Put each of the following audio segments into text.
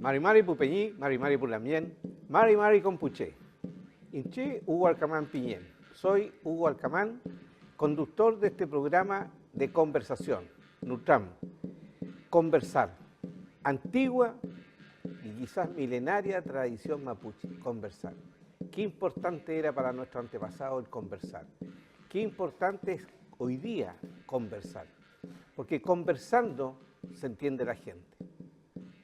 Mari Mari Pupeñí, Mari Mari Pulamien, Mari Mari Compuché. Inché Hugo Alcamán Piñén. Soy Hugo Alcamán, conductor de este programa de conversación, Nutram. Conversar. Antigua y quizás milenaria tradición mapuche, conversar. Qué importante era para nuestro antepasado el conversar. Qué importante es hoy día conversar. Porque conversando se entiende la gente.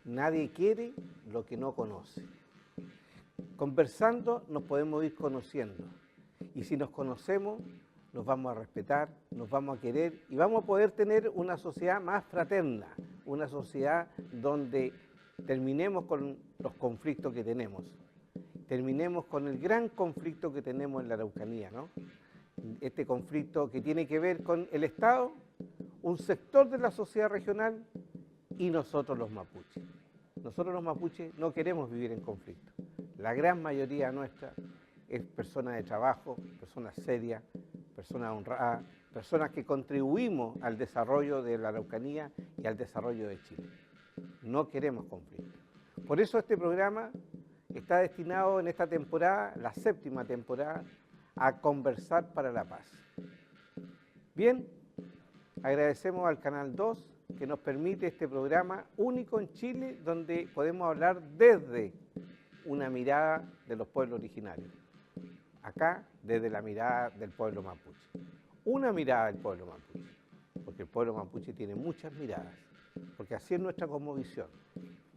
Nadie quiere lo que no conoce. Conversando nos podemos ir conociendo. Y si nos conocemos, nos vamos a respetar, nos vamos a querer y vamos a poder tener una sociedad más fraterna, una sociedad donde terminemos con los conflictos que tenemos, terminemos con el gran conflicto que tenemos en la Araucanía, ¿no? Este conflicto que tiene que ver con el Estado, un sector de la sociedad regional y nosotros los mapuches. Nosotros los mapuches no queremos vivir en conflicto. La gran mayoría nuestra es personas de trabajo, personas serias, personas honradas, personas que contribuimos al desarrollo de la Araucanía y al desarrollo de Chile. No queremos conflicto. Por eso este programa está destinado en esta temporada, la 7ª temporada, a conversar para la paz. Bien, agradecemos al Canal 2 que nos permite este programa único en Chile donde podemos hablar desde una mirada de los pueblos originarios. Acá, desde la mirada del pueblo mapuche. Una mirada del pueblo mapuche, porque el pueblo mapuche tiene muchas miradas, porque así es nuestra cosmovisión.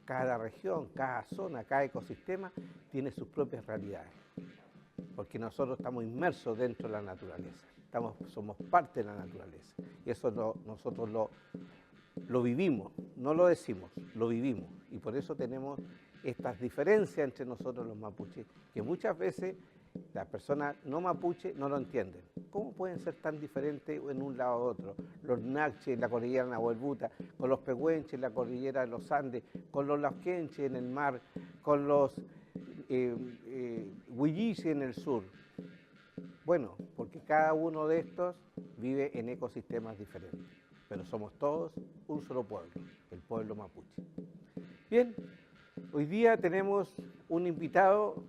Cada región, cada zona, cada ecosistema tiene sus propias realidades, porque nosotros estamos inmersos dentro de la naturaleza, somos parte de la naturaleza, y eso nosotros lo vivimos, no lo decimos, lo vivimos, y por eso tenemos estas diferencias entre nosotros los mapuches, que muchas veces las personas no mapuche no lo entienden. ¿Cómo pueden ser tan diferentes en un lado u otro? Los Nakche en la cordillera Nahuelbuta, con los Pehuenches en la cordillera de los Andes, con los Lauquenches en el mar, con los Huilliche en el sur. Bueno, porque cada uno de estos vive en ecosistemas diferentes, pero somos todos un solo pueblo, el pueblo mapuche. Bien, hoy día tenemos un invitado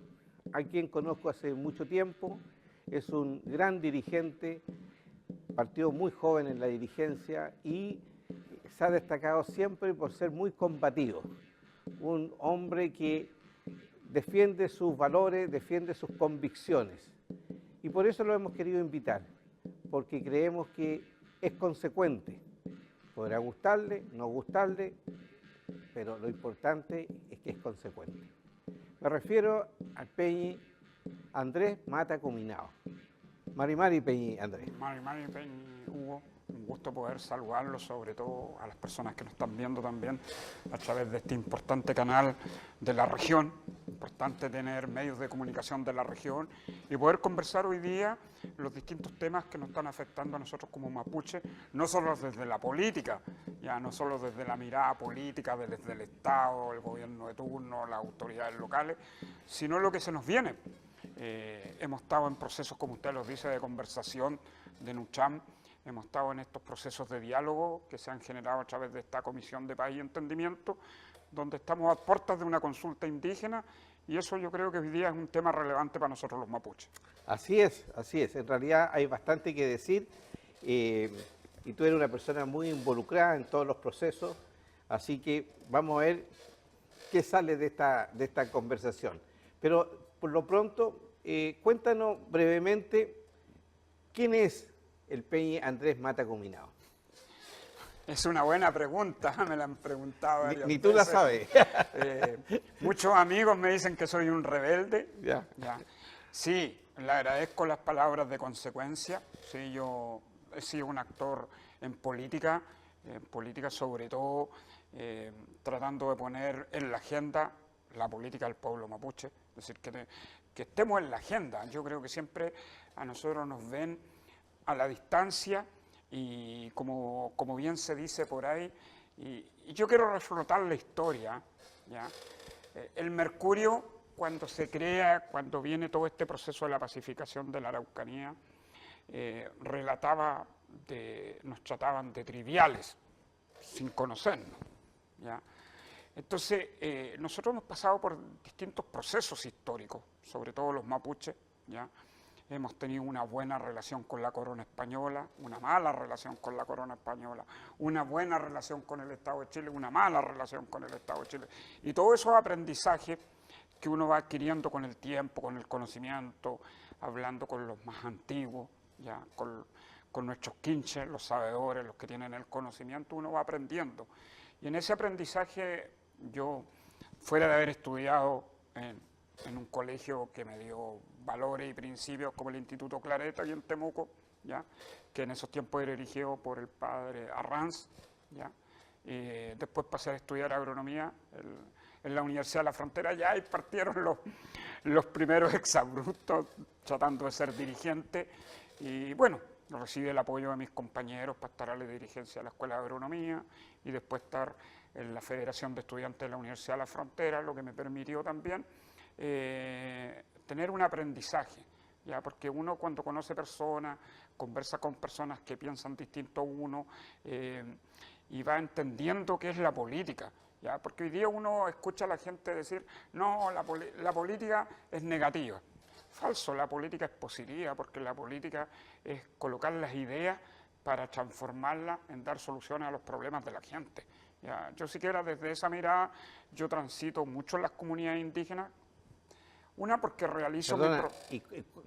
a quien conozco hace mucho tiempo, es un gran dirigente, partió muy joven en la dirigencia y se ha destacado siempre por ser muy combativo, un hombre que defiende sus valores, defiende sus convicciones y por eso lo hemos querido invitar, porque creemos que es consecuente, podrá gustarle, no gustarle, pero lo importante es que es consecuente. Me refiero al Peñi Andrés Mata Cuminao. Mari Mari Peñi Andrés. Mari Mari Peñi Hugo, un gusto poder saludarlos, sobre todo a las personas que nos están viendo también a través de este importante canal de la región. Importante tener medios de comunicación de la región y poder conversar hoy día los distintos temas que nos están afectando a nosotros como mapuche, no solo desde la política, ya no solo desde la mirada política, desde el Estado, el gobierno de turno, las autoridades locales, sino lo que se nos viene. Hemos estado en procesos, como usted los dice, de conversación, de Nutram, hemos estado en estos procesos de diálogo que se han generado a través de esta Comisión de Paz y Entendimiento, donde estamos a puertas de una consulta indígena y eso yo creo que hoy día es un tema relevante para nosotros los mapuches. Así es, en realidad hay bastante que decir y tú eres una persona muy involucrada en todos los procesos, así que vamos a ver qué sale de esta conversación. Pero por lo pronto, cuéntanos brevemente quién es el Peñi Andrés Mata Cuminao. Es una buena pregunta, me la han preguntado varias Ni tú veces. la sabes. Muchos amigos me dicen que soy un rebelde. Ya. Sí, le agradezco las palabras de consecuencia. Sí, yo he sido un actor en política sobre todo tratando de poner en la agenda la política del pueblo mapuche. Es decir, que estemos en la agenda. Yo creo que siempre a nosotros nos ven a la distancia y como bien se dice por ahí, y yo quiero reflotar la historia, ¿ya? El Mercurio, cuando se crea, cuando viene todo este proceso de la pacificación de la Araucanía, nos trataban de triviales, sin conocernos, ¿ya? Entonces, nosotros hemos pasado por distintos procesos históricos, sobre todo los mapuches, ¿ya? Hemos tenido una buena relación con la corona española, una mala relación con la corona española, una buena relación con el Estado de Chile, una mala relación con el Estado de Chile. Y todo eso es aprendizaje que uno va adquiriendo con el tiempo, con el conocimiento, hablando con los más antiguos, ¿ya? Con nuestros quinches, los sabedores, los que tienen el conocimiento, uno va aprendiendo. Y en ese aprendizaje yo, fuera de haber estudiado en un colegio que me dio valores y principios como el Instituto Clareta aquí en Temuco, ¿ya? Que en esos tiempos era dirigido por el padre Arranz, ¿ya? Y después pasé a estudiar agronomía en la Universidad de la Frontera, ya ahí partieron los primeros exabruptos tratando de ser dirigente, y bueno, recibí el apoyo de mis compañeros para estar a la dirigencia de la Escuela de Agronomía y después estar en la Federación de Estudiantes de la Universidad de la Frontera, lo que me permitió también tener un aprendizaje, ¿ya? Porque uno cuando conoce personas, conversa con personas que piensan distinto a uno y va entendiendo qué es la política, ¿ya? Porque hoy día uno escucha a la gente decir, no, la política es negativa. Falso, la política es positiva, porque la política es colocar las ideas para transformarlas en dar soluciones a los problemas de la gente. ¿Ya? Yo siquiera desde esa mirada, yo transito mucho en las comunidades indígenas. Una, porque realizo... Perdona, ¿y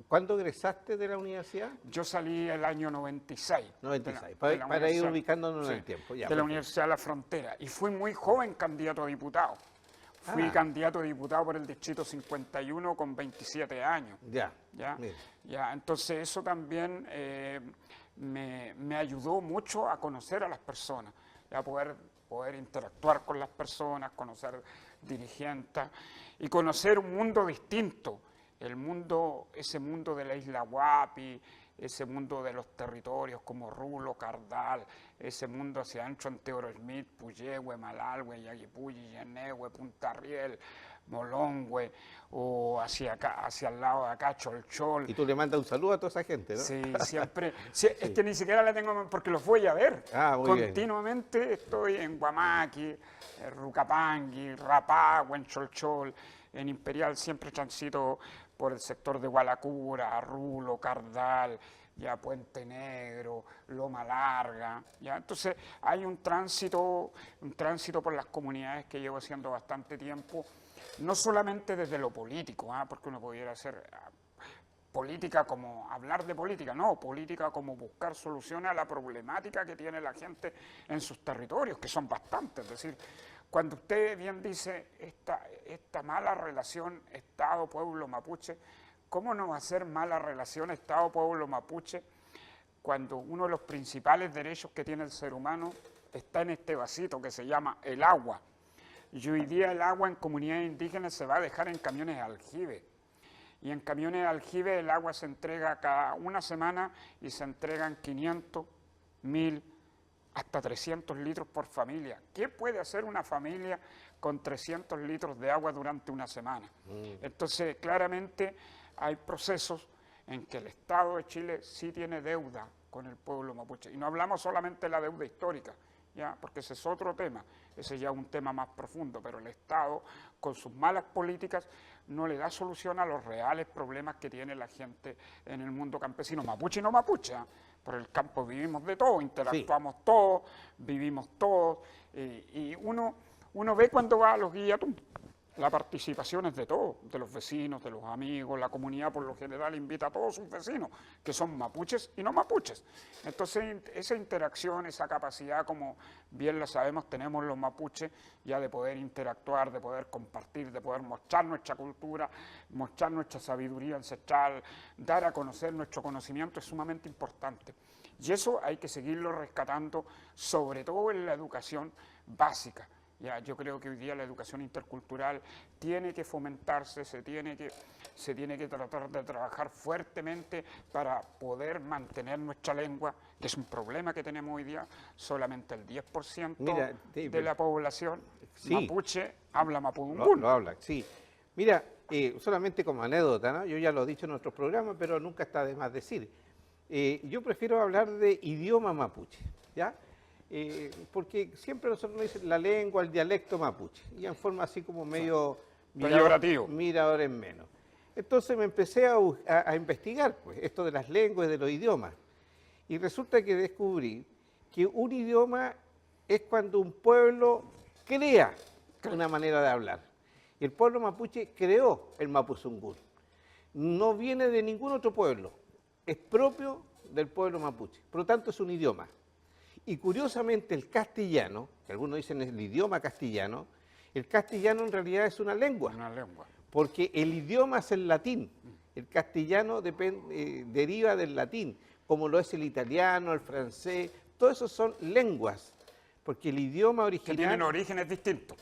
cuándo egresaste de la universidad? Yo salí el año 96. 96, para ir ubicándonos en el tiempo. Ya, de la Universidad de la Frontera. Y fui muy joven candidato a diputado. Fui candidato a diputado por el Distrito 51 con 27 años. Ya, entonces eso también me ayudó mucho a conocer a las personas, a poder interactuar con las personas, conocer dirigentes y conocer un mundo distinto, ese mundo de la isla Huapi, ese mundo de los territorios como Rulo, Cardal, ese mundo hacia adentro en Teoro Smith, Puyehue, Malalhue, Yaguipulli, Yenehue, Punta Riel, Molongüe, o hacia acá, hacia el lado de acá, Cholchol. Y tú le mandas un saludo a toda esa gente, ¿no? Sí, siempre. Sí, es que ni siquiera la tengo porque los voy a ver. Continuamente bien. Estoy en Guamaqui, Rucapangui, Rapagua, en Cholchol, en Imperial, siempre transito por el sector de Gualacura, Rulo, Cardal, ya Puente Negro, Loma Larga, ya. Entonces hay un tránsito por las comunidades que llevo haciendo bastante tiempo, no solamente desde lo político, porque uno pudiera hacer política como hablar de política, no, política como buscar soluciones a la problemática que tiene la gente en sus territorios, que son bastantes, es decir, cuando usted bien dice esta mala relación Estado-pueblo mapuche, ¿cómo no va a ser mala relación Estado-pueblo mapuche cuando uno de los principales derechos que tiene el ser humano está en este vasito que se llama el agua? Y hoy día el agua en comunidades indígenas se va a dejar en camiones de aljibe. Y en camiones de aljibe el agua se entrega cada una semana y se entregan 500, 1000, hasta 300 litros por familia. ¿Qué puede hacer una familia con 300 litros de agua durante una semana? Entonces, claramente hay procesos en que el Estado de Chile sí tiene deuda con el pueblo mapuche. Y no hablamos solamente de la deuda histórica, ¿ya? Porque ese es otro tema, ese ya es un tema más profundo, pero el Estado, con sus malas políticas, no le da solución a los reales problemas que tiene la gente en el mundo campesino, mapuche y no mapuche, Por el campo vivimos de todo, interactuamos todos, vivimos todos, y uno ve cuando va a los guillatún, la participación es de todos, de los vecinos, de los amigos, la comunidad por lo general invita a todos sus vecinos, que son mapuches y no mapuches. Entonces esa interacción, esa capacidad, como bien lo sabemos, tenemos los mapuches ya de poder interactuar, de poder compartir, de poder mostrar nuestra cultura, mostrar nuestra sabiduría ancestral, dar a conocer nuestro conocimiento es sumamente importante. Y eso hay que seguirlo rescatando, sobre todo en la educación básica. Ya, yo creo que hoy día la educación intercultural tiene que fomentarse, se tiene que tratar de trabajar fuertemente para poder mantener nuestra lengua, que es un problema que tenemos hoy día. Solamente el 10% de la población mapuche habla mapudungún. Lo habla, sí. Mira, solamente como anécdota, ¿no? Yo ya lo he dicho en nuestros programas, pero nunca está de más decir. Yo prefiero hablar de idioma mapuche, ¿ya? porque siempre nosotros nos dicen la lengua, el dialecto mapuche, y en forma así como medio peyorativo. mirador en menos. Entonces me empecé a investigar pues, esto de las lenguas y de los idiomas, y resulta que descubrí que un idioma es cuando un pueblo crea una manera de hablar. Y el pueblo mapuche creó el mapuzungún. No viene de ningún otro pueblo, es propio del pueblo mapuche, por lo tanto es un idioma. Y curiosamente el castellano, que algunos dicen el idioma castellano, el castellano en realidad es una lengua. Una lengua. Porque el idioma es el latín, el castellano deriva del latín, como lo es el italiano, el francés, todo eso son lenguas, porque el idioma original... Que tienen orígenes distintos.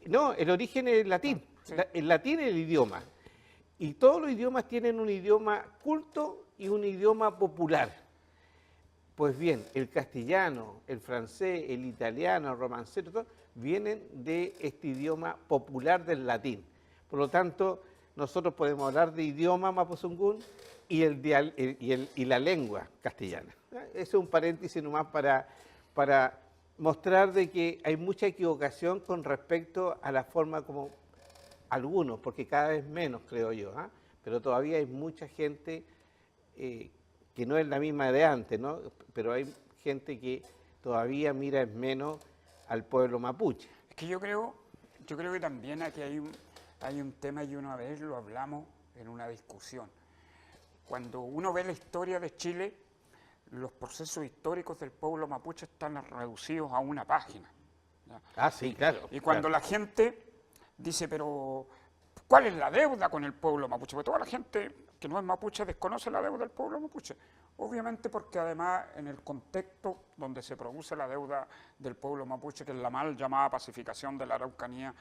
No, el origen es el latín, Sí. El latín es el idioma, y todos los idiomas tienen un idioma culto y un idioma popular. Pues bien, el castellano, el francés, el italiano, el romancero, todo, vienen de este idioma popular del latín. Por lo tanto, nosotros podemos hablar de idioma mapuzungún y la lengua castellana. Ese es un paréntesis nomás para mostrar de que hay mucha equivocación con respecto a la forma como algunos, porque cada vez menos, creo yo, pero todavía hay mucha gente que no es la misma de antes, ¿no? Pero hay gente que todavía mira en menos al pueblo mapuche. Es que yo creo que también aquí hay un tema, y una vez lo hablamos en una discusión. Cuando uno ve la historia de Chile, los procesos históricos del pueblo mapuche están reducidos a una página, ¿ya? Ah, sí, claro. Y cuando la gente dice, pero ¿cuál es la deuda con el pueblo mapuche? Porque toda la gente que no es mapuche desconoce la deuda del pueblo mapuche. Obviamente porque además en el contexto donde se produce la deuda del pueblo mapuche, que es la mal llamada pacificación de la Araucanía,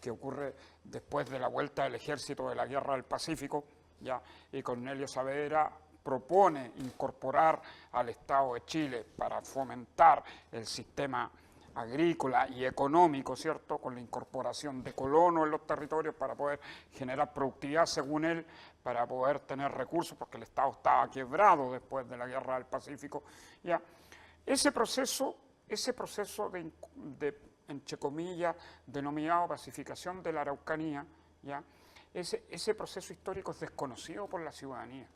que ocurre después de la vuelta del ejército de la Guerra del Pacífico, ya, y Cornelio Saavedra propone incorporar al Estado de Chile para fomentar el sistema agrícola y económico, ¿cierto?, con la incorporación de colonos en los territorios para poder generar productividad, según él, para poder tener recursos, porque el Estado estaba quebrado después de la Guerra del Pacífico. Ya. Ese proceso de entre comillas, denominado pacificación de la Araucanía, ¿ya? Ese proceso histórico es desconocido por la ciudadanía.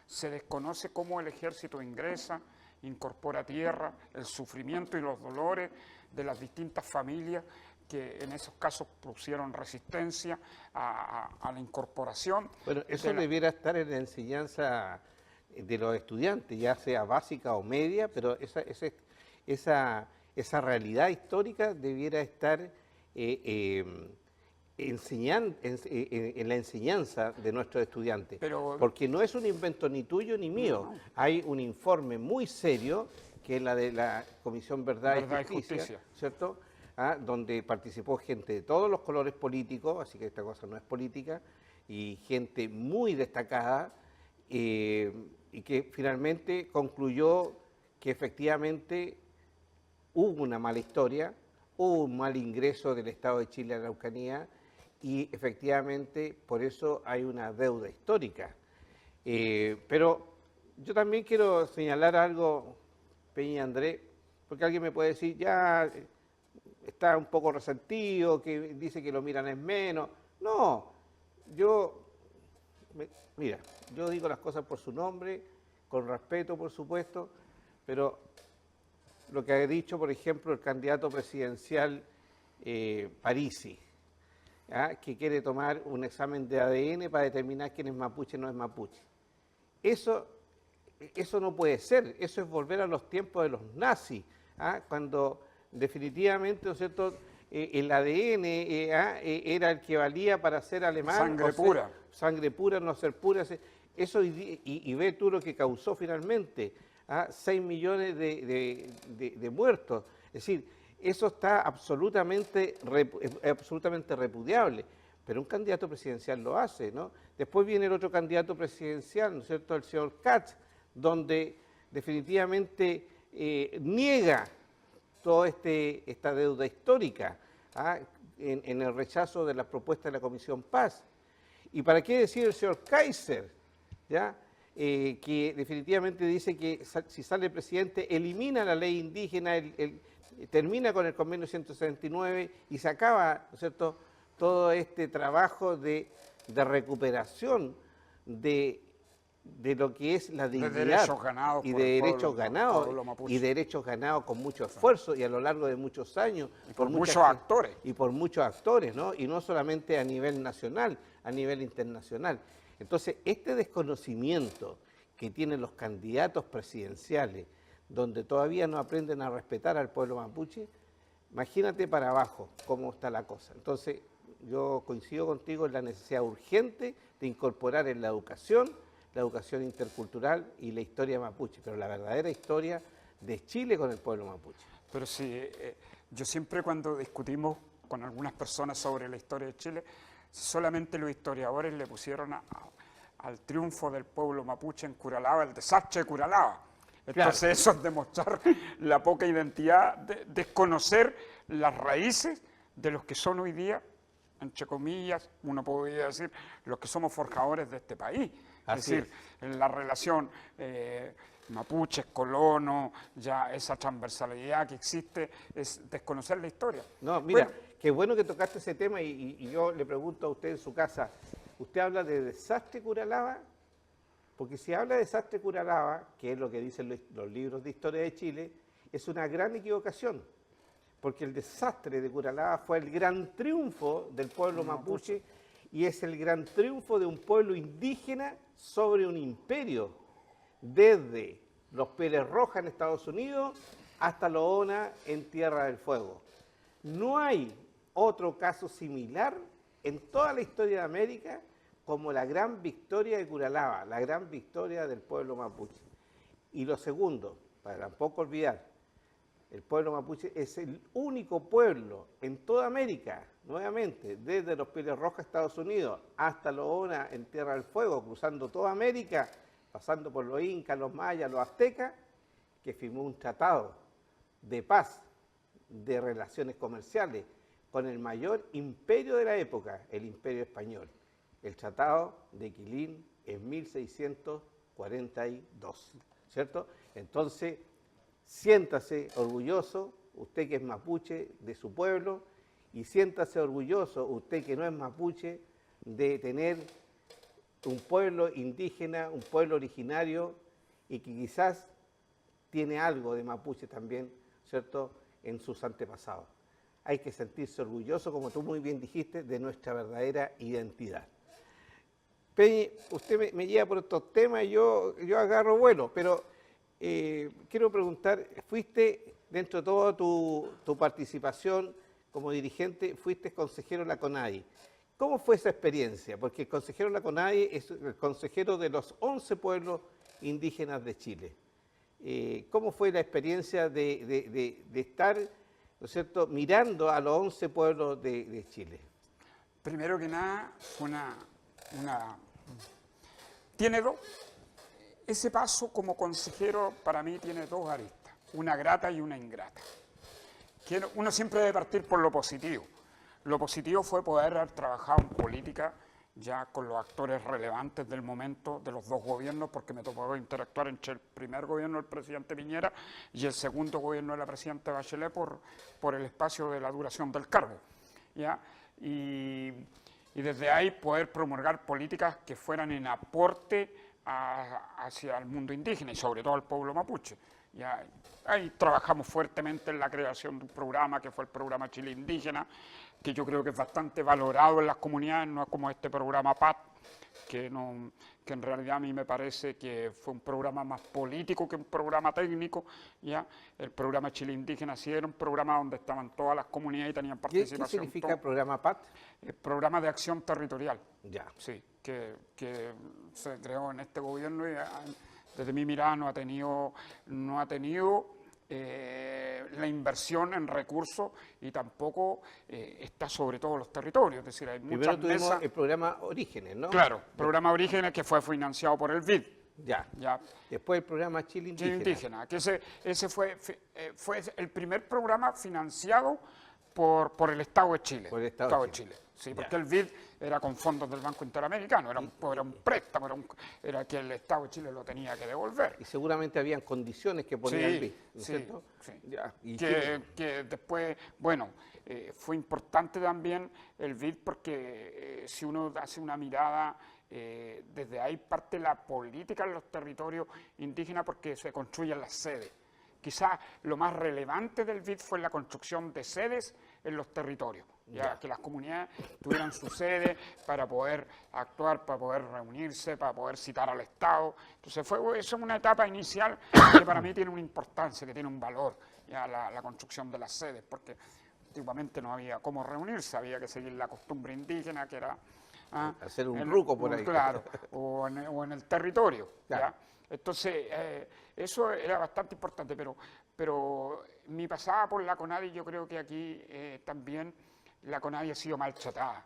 Se desconoce cómo el ejército ingresa, incorpora tierra, el sufrimiento y los dolores de las distintas familias que en esos casos pusieron resistencia a la incorporación. Bueno, eso debiera estar en la enseñanza de los estudiantes, ya sea básica o media, pero esa realidad histórica debiera estar en la enseñanza de nuestros estudiantes, porque no es un invento ni tuyo ni mío. No. Hay un informe muy serio, que es la de la Comisión Verdad y Justicia, ¿cierto?, donde participó gente de todos los colores políticos, así que esta cosa no es política, y gente muy destacada, y que finalmente concluyó que efectivamente hubo una mala historia, hubo un mal ingreso del Estado de Chile a la Araucanía, y efectivamente por eso hay una deuda histórica. Pero yo también quiero señalar algo, Peña y Andrés, porque alguien me puede decir, ya está un poco resentido, que dice que lo miran es menos. No, mira, yo digo las cosas por su nombre, con respeto, por supuesto, pero lo que ha dicho, por ejemplo, el candidato presidencial Parisi, que quiere tomar un examen de ADN para determinar quién es mapuche o no es mapuche. Eso no puede ser, eso es volver a los tiempos de los nazis, cuando definitivamente, ¿no es cierto?, el ADN era el que valía para ser alemán. Sangre pura. Sangre pura, no ser pura. Eso, y ve tú lo que causó finalmente, 6 millones de muertos. Es decir, eso está absolutamente repudiable, pero un candidato presidencial lo hace, ¿no? Después viene el otro candidato presidencial, ¿no es cierto?, el señor Katz, donde definitivamente niega toda esta deuda histórica en el rechazo de las propuestas de la Comisión Paz. ¿Y para qué decir el señor Kaiser, ¿ya? Que definitivamente dice que si sale presidente elimina la ley indígena, termina con el convenio 169 y se acaba, ¿no es cierto?, todo este trabajo de recuperación de lo que es la dignidad derechos ganados y por de el derechos ganados pueblo mapuche. y derechos ganados con mucho esfuerzo y a lo largo de muchos años Y por muchas muchos actores. y por muchos actores, ¿no? Y no solamente a nivel nacional, a nivel internacional. Entonces, este desconocimiento que tienen los candidatos presidenciales, donde todavía no aprenden a respetar al pueblo mapuche, imagínate para abajo cómo está la cosa. Entonces, yo coincido contigo en la necesidad urgente de incorporar en la educación intercultural y la historia mapuche, pero la verdadera historia de Chile con el pueblo mapuche. Pero sí, yo siempre cuando discutimos con algunas personas sobre la historia de Chile, solamente los historiadores le pusieron al triunfo del pueblo mapuche en Curalaba el desastre de Curalaba. Entonces Claro. eso es demostrar la poca identidad, desconocer las raíces de los que son hoy día, entre comillas, uno podría decir, los que somos forjadores de este país. Así es decir, en la relación mapuches, colonos, ya esa transversalidad que existe, es desconocer la historia. No, mira, Bueno, qué bueno que tocaste ese tema y yo le pregunto a usted en su casa, ¿usted habla de desastre Curalaba? Porque si habla de desastre Curalaba, que es lo que dicen los libros de historia de Chile, es una gran equivocación, porque el desastre de Curalaba fue el gran triunfo del pueblo mapuche y es el gran triunfo de un pueblo indígena sobre un imperio, desde los Pérez Rojas en Estados Unidos hasta los Ona en Tierra del Fuego. No hay otro caso similar en toda la historia de América como la gran victoria de Curalaba, la gran victoria del pueblo mapuche. Y lo segundo, para tampoco olvidar, el pueblo mapuche es el único pueblo en toda América, nuevamente, desde los Pieles Rojas, Estados Unidos, hasta los Ona en Tierra del Fuego, cruzando toda América, pasando por los incas, los mayas, los aztecas, que firmó un tratado de paz, de relaciones comerciales, con el mayor imperio de la época, el Imperio Español, el Tratado de Quilín en 1642, ¿cierto? Entonces, siéntase orgulloso, usted que es mapuche, de su pueblo, y siéntase orgulloso, usted que no es mapuche, de tener un pueblo indígena, un pueblo originario, y que quizás tiene algo de mapuche también, ¿cierto?, en sus antepasados. Hay que sentirse orgulloso, como tú muy bien dijiste, de nuestra verdadera identidad. Peñi, usted me lleva por estos temas y yo agarro vuelo, pero quiero preguntar, fuiste, dentro de toda tu participación como dirigente, fuiste consejero de la CONADI. ¿Cómo fue esa experiencia? Porque el consejero de la CONADI es el consejero de los 11 pueblos indígenas de Chile. ¿Cómo fue la experiencia de estar, ¿no es cierto?, mirando a los 11 pueblos de Chile? primero que nada, fue tiene dos. Ese paso como consejero para mí tiene dos aristas, una grata y una ingrata. Uno siempre debe partir por lo positivo. Lo positivo fue poder haber trabajado en política ya con los actores relevantes del momento de los dos gobiernos, porque me tocó interactuar entre el primer gobierno del presidente Piñera y el segundo gobierno de la presidenta Bachelet por el espacio de la duración del cargo, ¿ya? Y desde ahí poder promulgar políticas que fueran en aporte hacia el mundo indígena y sobre todo al pueblo mapuche. ¿Ya? Ahí trabajamos fuertemente en la creación de un programa que fue el programa Chile Indígena, que yo creo que es bastante valorado en las comunidades, no es como este programa PAT, que en realidad a mí me parece que fue un programa más político que un programa técnico. ¿Ya? El programa Chile Indígena sí era un programa donde estaban todas las comunidades y tenían participación. ¿Qué significa el programa PAT? El programa de acción territorial. Ya. Sí, que se creó en este gobierno y desde mi mirada no ha tenido la inversión en recursos y tampoco está sobre todos los territorios. Es decir, hay muchas Primero tuvimos mesas. el programa Orígenes, ¿no? Claro, programa Orígenes que fue financiado por el BID. Ya. Ya. Después el programa Chile Indígena. Chile Indígena, que ese fue el primer programa financiado por el Estado de Chile. Por el Estado de Chile. Sí, porque el BID era con fondos del Banco Interamericano, era un préstamo, era que el Estado de Chile lo tenía que devolver. Y seguramente habían condiciones que ponía el BID, ¿no es cierto? Sí. Ya, y Que después, bueno, fue importante también el BID porque si uno hace una mirada, desde ahí parte la política en los territorios indígenas porque se construyen las sedes. Quizás lo más relevante del BID fue la construcción de sedes en los territorios, ya que las comunidades tuvieran su sede para poder actuar, para poder reunirse, para poder citar al Estado. Entonces eso es una etapa inicial que para mí tiene una importancia, que tiene un valor, ya la construcción de las sedes, porque antiguamente no había cómo reunirse, había que seguir la costumbre indígena, que era hacer un ruco por ahí. Claro, o en el territorio. Claro. ¿Ya? Entonces, eso era bastante importante, pero mi pasada por la CONADI, yo creo que aquí también la CONADI ha sido maltratada,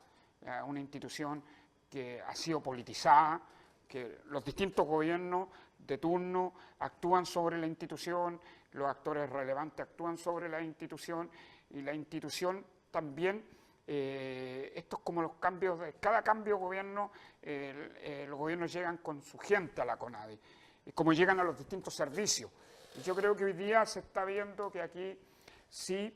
una institución que ha sido politizada, que los distintos gobiernos de turno actúan sobre la institución, los actores relevantes actúan sobre la institución, y la institución también, esto es como los cambios, cada cambio de gobierno, los gobiernos llegan con su gente a la CONADI, como llegan a los distintos servicios. Y yo creo que hoy día se está viendo que aquí sí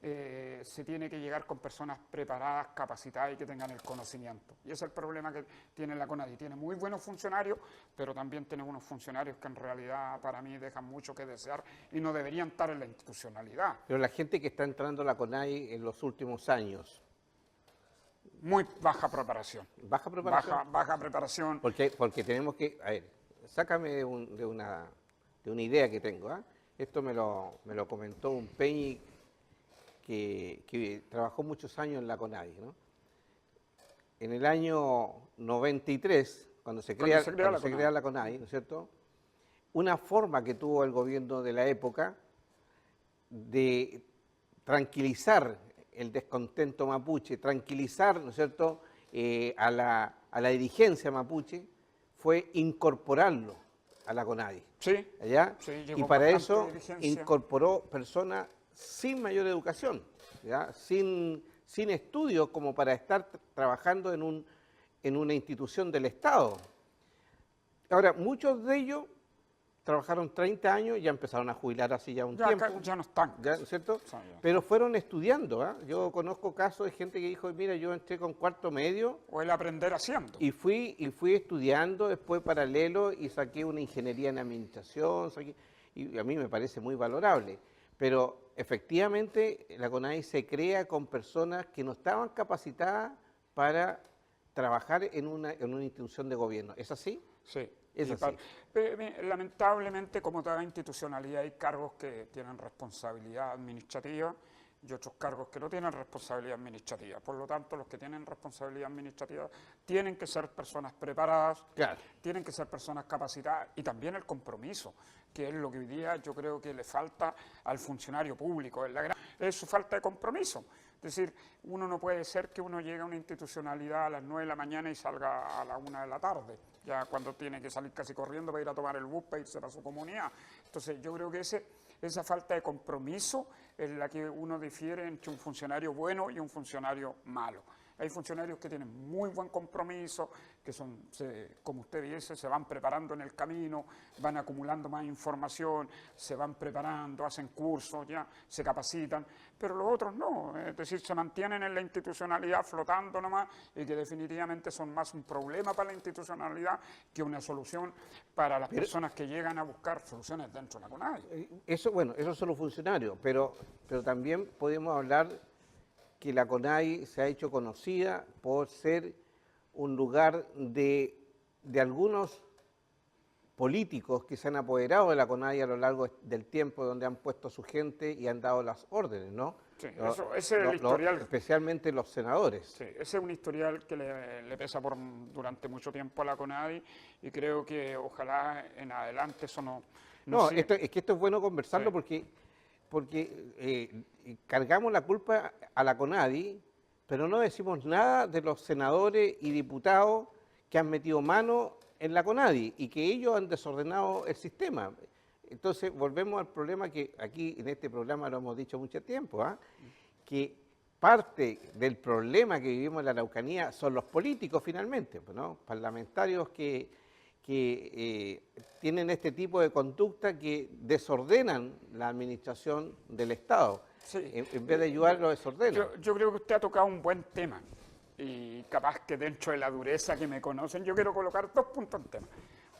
se tiene que llegar con personas preparadas, capacitadas y que tengan el conocimiento. Y ese es el problema que tiene la CONADI. Tiene muy buenos funcionarios, pero también tiene unos funcionarios que en realidad para mí dejan mucho que desear y no deberían estar en la institucionalidad. Pero la gente que está entrando a la CONADI en los últimos años... Muy baja preparación. ¿Baja preparación? Baja preparación. Porque tenemos que... A ver, sácame de una idea que tengo. Esto me lo comentó un Peñi que trabajó muchos años en la CONADI, ¿no? En el año 93, cuando se crea la CONADI, ¿no es cierto? Una forma que tuvo el gobierno de la época de tranquilizar el descontento mapuche, tranquilizar, ¿no es cierto?, a la dirigencia mapuche, fue incorporarlo a la CONADI. Sí. ¿Ya? Sí, y para eso dirigencia. incorporó personas sin mayor educación, ¿ya? Sin estudios como para estar trabajando en una institución del Estado. Ahora, muchos de ellos trabajaron 30 años y ya empezaron a jubilar así ya un tiempo. Ya no están. ¿Ya, ¿cierto? Pero fueron estudiando. Yo conozco casos de gente que dijo, mira, yo entré con cuarto medio. O el aprender haciendo. Y fui estudiando después paralelo y saqué una ingeniería en administración. Y a mí me parece muy valorable. Pero efectivamente la CONADI se crea con personas que no estaban capacitadas para trabajar en una institución de gobierno. ¿Es así? Sí. Es así. Lamentablemente, como toda institucionalidad, hay cargos que tienen responsabilidad administrativa y otros cargos que no tienen responsabilidad administrativa. Por lo tanto, los que tienen responsabilidad administrativa tienen que ser personas preparadas, claro, tienen que ser personas capacitadas y también el compromiso, que es lo que hoy día yo creo que le falta al funcionario público, es su falta de compromiso. Es decir, uno no puede ser que uno llegue a una institucionalidad a las 9 de la mañana y salga a la 1 de la tarde, ya cuando tiene que salir casi corriendo para ir a tomar el bus, para irse para su comunidad. Entonces yo creo que esa falta de compromiso es la que uno difiere entre un funcionario bueno y un funcionario malo. Hay funcionarios que tienen muy buen compromiso, que como usted dice, se van preparando en el camino, van acumulando más información, se van preparando, hacen cursos, ya se capacitan, pero los otros no, es decir, se mantienen en la institucionalidad flotando nomás y que definitivamente son más un problema para la institucionalidad que una solución para las personas que llegan a buscar soluciones dentro de la CONADI. Esos son los funcionarios, pero también podemos hablar que la CONADI se ha hecho conocida por ser un lugar de algunos políticos que se han apoderado de la CONADI a lo largo del tiempo, donde han puesto a su gente y han dado las órdenes, ¿no? Sí, ese es el historial. Especialmente los senadores. Sí, ese es un historial que le pesa durante mucho tiempo a la CONADI y creo que ojalá en adelante eso no es que esto es bueno conversarlo, sí, porque cargamos la culpa a la CONADI, pero no decimos nada de los senadores y diputados que han metido mano en la CONADI y que ellos han desordenado el sistema. Entonces volvemos al problema que aquí en este programa lo hemos dicho mucho tiempo, que parte del problema que vivimos en la Araucanía son los políticos finalmente, pues, ¿no? Parlamentarios que tienen este tipo de conducta que desordenan la administración del Estado. Sí. En vez de ayudar, lo desordenan. Yo creo que usted ha tocado un buen tema y capaz que dentro de la dureza que me conocen, yo quiero colocar 2 puntos en tema.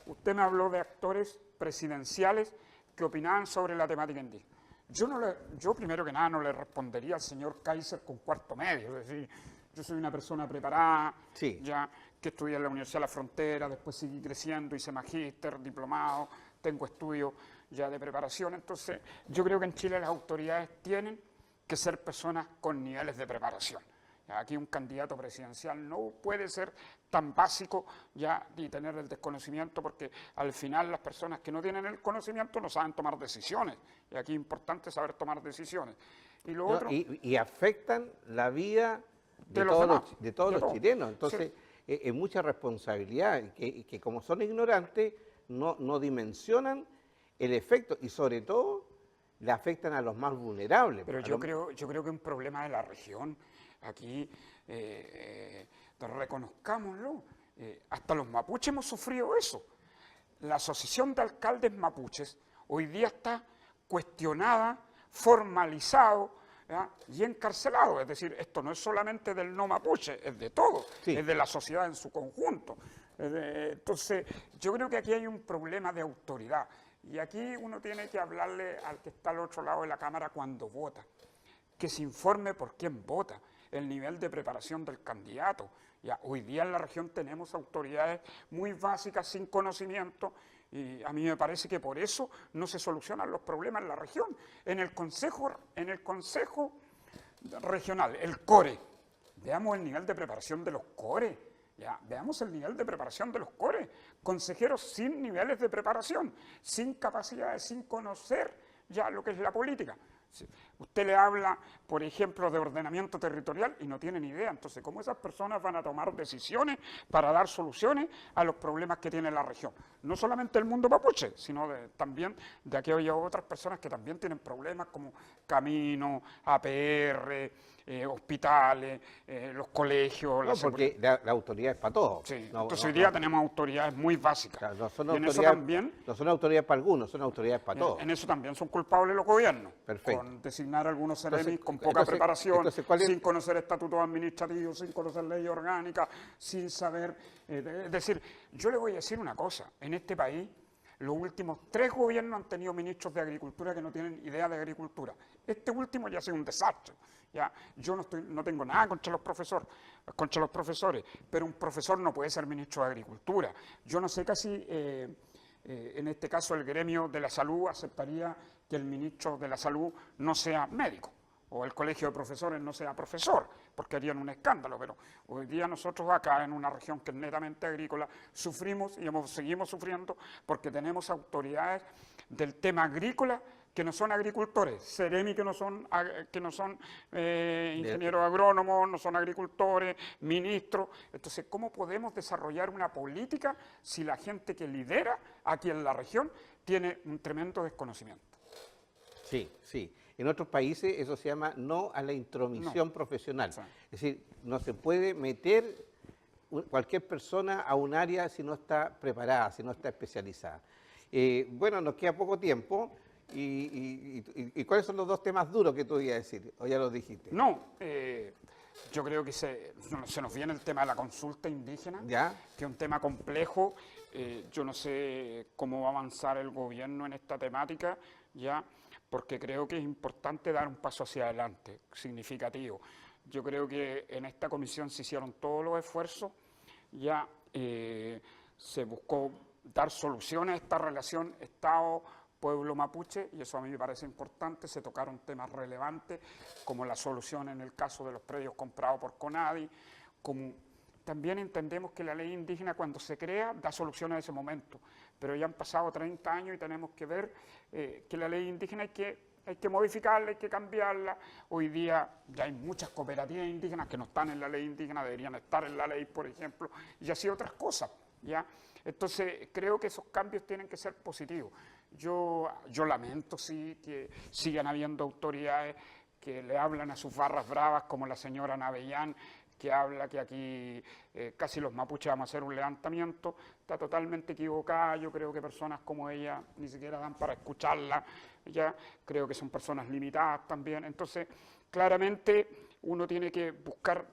Usted me habló de actores presidenciales que opinaban sobre la temática indígena. Yo primero que nada no le respondería al señor Kaiser con cuarto medio, es decir, yo soy una persona preparada, Sí. ya que estudié en la Universidad de la Frontera, después seguí creciendo, hice magíster, diplomado, tengo estudios ya de preparación, entonces yo creo que en Chile las autoridades tienen que ser personas con niveles de preparación. Aquí un candidato presidencial no puede ser tan básico ya y tener el desconocimiento, porque al final las personas que no tienen el conocimiento no saben tomar decisiones. Y aquí es importante saber tomar decisiones. Y lo otro, y afectan la vida de los todos demás, de todos de los todos. chilenos. Entonces, Sí. es mucha responsabilidad que como son ignorantes, no dimensionan el efecto y sobre todo le afectan a los más vulnerables. Pero a yo los- creo que es un problema de la región. Aquí, reconozcámoslo, hasta los mapuches hemos sufrido eso. La Asociación de Alcaldes Mapuches hoy día está cuestionada, formalizado, ¿ya? Y encarcelado. Es decir, esto no es solamente del no mapuche, es de todo, Sí. es de la sociedad en su conjunto. Entonces, yo creo que aquí hay un problema de autoridad. Y aquí uno tiene que hablarle al que está al otro lado de la Cámara cuando vota, que se informe por quién vota, el nivel de preparación del candidato. Ya, hoy día en la región tenemos autoridades muy básicas, sin conocimiento, y a mí me parece que por eso no se solucionan los problemas en la región. En el Consejo Regional, el CORE, veamos el nivel de preparación de los CORE. Ya, veamos el nivel de preparación de los CORE, consejeros sin niveles de preparación, sin capacidades, sin conocer ya lo que es la política. Usted le habla, por ejemplo, de ordenamiento territorial y no tiene ni idea. Entonces, ¿cómo esas personas van a tomar decisiones para dar soluciones a los problemas que tiene la región? No solamente el mundo mapuche, sino también de aquellas otras personas que también tienen problemas como caminos, APR, hospitales, los colegios, No, porque la autoridad es para todos. Sí, No, entonces no, hoy día no. tenemos autoridades muy básicas. Claro, no son y en eso autoridades, también, no son autoridades para algunos, son autoridades para todos. en eso también son culpables los gobiernos. Perfecto. Con designar algunos seremis Entonces, con poca preparación, ¿cuál es? sin conocer estatutos administrativos, sin conocer leyes orgánicas, sin saber. Es decir, yo le voy a decir una cosa: en este país, los últimos 3 gobiernos han tenido ministros de Agricultura que no tienen idea de agricultura. Este último ya ha sido un desastre. Ya, yo no tengo nada contra los profesores, pero un profesor no puede ser ministro de Agricultura. Yo no sé casi, en este caso el gremio de la salud aceptaría que el ministro de la salud no sea médico, o el colegio de profesores no sea profesor, porque harían un escándalo. Pero hoy día nosotros acá, en una región que es netamente agrícola, sufrimos y seguimos sufriendo porque tenemos autoridades del tema agrícola que no son agricultores, seremi que no son ingenieros agrónomos, no son agricultores, ministros. Entonces, ¿cómo podemos desarrollar una política si la gente que lidera aquí en la región tiene un tremendo desconocimiento? Sí, sí. En otros países eso se llama no a la intromisión profesional. Sí. Es decir, no se puede meter cualquier persona a un área si no está preparada, si no está especializada. Bueno, nos queda poco tiempo. ¿Y cuáles son los 2 temas duros que tú ibas a decir? ¿O ya los dijiste? No, yo creo que se nos viene el tema de la consulta indígena, ¿Ya? que es un tema complejo. Yo no sé cómo va a avanzar el gobierno en esta temática, ya, porque creo que es importante dar un paso hacia adelante, significativo. Yo creo que en esta comisión se hicieron todos los esfuerzos, ya se buscó dar soluciones a esta relación Estado-pueblo mapuche, y eso a mí me parece importante. Se tocaron temas relevantes, como la solución en el caso de los predios comprados por CONADI, como también entendemos que la ley indígena, cuando se crea, da solución a ese momento, pero ya han pasado 30 años y tenemos que ver que la ley indígena hay que modificarla, hay que cambiarla. Hoy día ya hay muchas cooperativas indígenas que no están en la ley indígena, deberían estar en la ley, por ejemplo, y así otras cosas, ¿ya? Entonces, creo que esos cambios tienen que ser positivos. Yo lamento, sí, que sigan habiendo autoridades que le hablan a sus barras bravas, como la señora Navellán, que habla que aquí casi los mapuches vamos a hacer un levantamiento, está totalmente equivocada. Yo creo que personas como ella ni siquiera dan para escucharla, ya creo que son personas limitadas también. Entonces, claramente uno tiene que buscar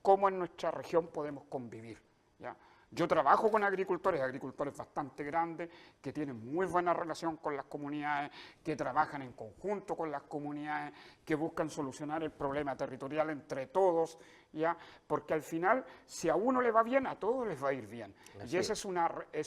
cómo en nuestra región podemos convivir, ¿ya? Yo trabajo con agricultores bastante grandes, que tienen muy buena relación con las comunidades, que trabajan en conjunto con las comunidades, que buscan solucionar el problema territorial entre todos, ¿ya? Porque al final, si a uno le va bien, a todos les va a ir bien. Y esa es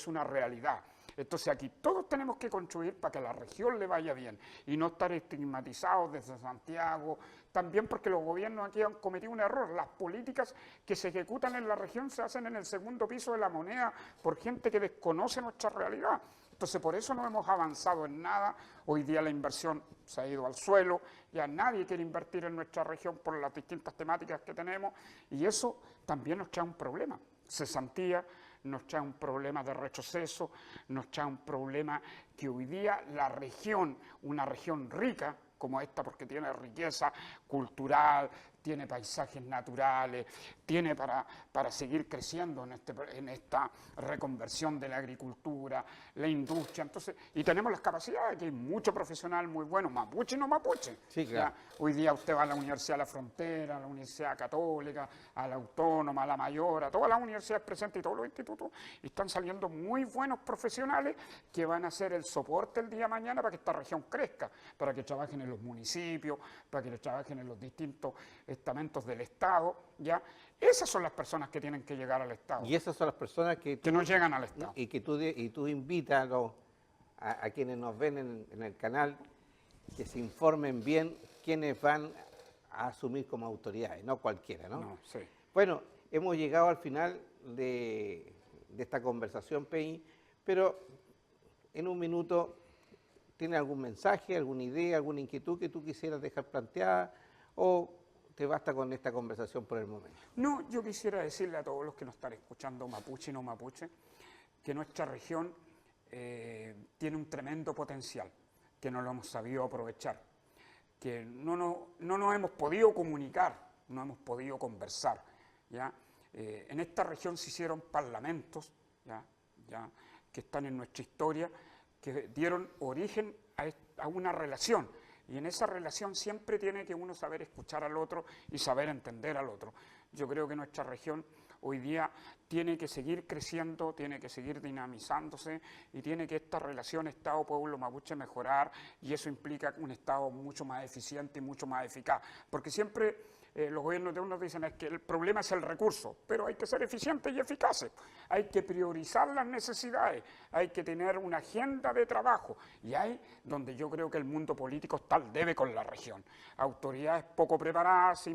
una realidad. Entonces aquí todos tenemos que contribuir para que a la región le vaya bien y no estar estigmatizados desde Santiago. También porque los gobiernos aquí han cometido un error. Las políticas que se ejecutan en la región se hacen en el segundo piso de la moneda por gente que desconoce nuestra realidad. Entonces por eso no hemos avanzado en nada. Hoy día la inversión se ha ido al suelo, ya nadie quiere invertir en nuestra región por las distintas temáticas que tenemos y eso también nos trae un problema. Cesantía, nos trae un problema de retroceso, nos trae un problema que hoy día la región, una región rica como esta, porque tiene riqueza cultural, tiene paisajes naturales, tiene para seguir creciendo en esta reconversión de la agricultura, la industria, entonces, y tenemos las capacidades, que hay mucho profesional muy bueno, mapuche y no mapuche. Sí, claro. Hoy día usted va a la Universidad de la Frontera, a la Universidad Católica, a la Autónoma, a la Mayor, a todas las universidades presentes y todos los institutos, y están saliendo muy buenos profesionales que van a hacer el soporte el día de mañana para que esta región crezca, para que trabajen en los municipios, para que trabajen en los distintos estamentos del Estado, ¿ya? Esas son las personas que tienen que llegar al Estado. Y esas son las personas que no llegan al Estado. Y que tú invitas a quienes nos ven en el canal que se informen bien quiénes van a asumir como autoridades, no cualquiera, ¿no? No, sí. Bueno, hemos llegado al final de esta conversación, Peñi, pero en un minuto, ¿tiene algún mensaje, alguna idea, alguna inquietud que tú quisieras dejar planteada o te basta con esta conversación por el momento? No, yo quisiera decirle a todos los que nos están escuchando, mapuche y no mapuche, que nuestra región tiene un tremendo potencial, que no lo hemos sabido aprovechar, que no nos hemos podido comunicar, no hemos podido conversar, ¿ya? En esta región se hicieron parlamentos, ¿ya? Que están en nuestra historia, que dieron origen a una relación, y en esa relación siempre tiene que uno saber escuchar al otro y saber entender al otro. Yo creo que nuestra región hoy día tiene que seguir creciendo, tiene que seguir dinamizándose y tiene que esta relación Estado-pueblo mapuche mejorar, y eso implica un Estado mucho más eficiente y mucho más eficaz, porque siempre los gobiernos de unos dicen es que el problema es el recurso, pero hay que ser eficientes y eficaces, hay que priorizar las necesidades, hay que tener una agenda de trabajo, y ahí donde yo creo que el mundo político está al debe con la región. Autoridades poco preparadas,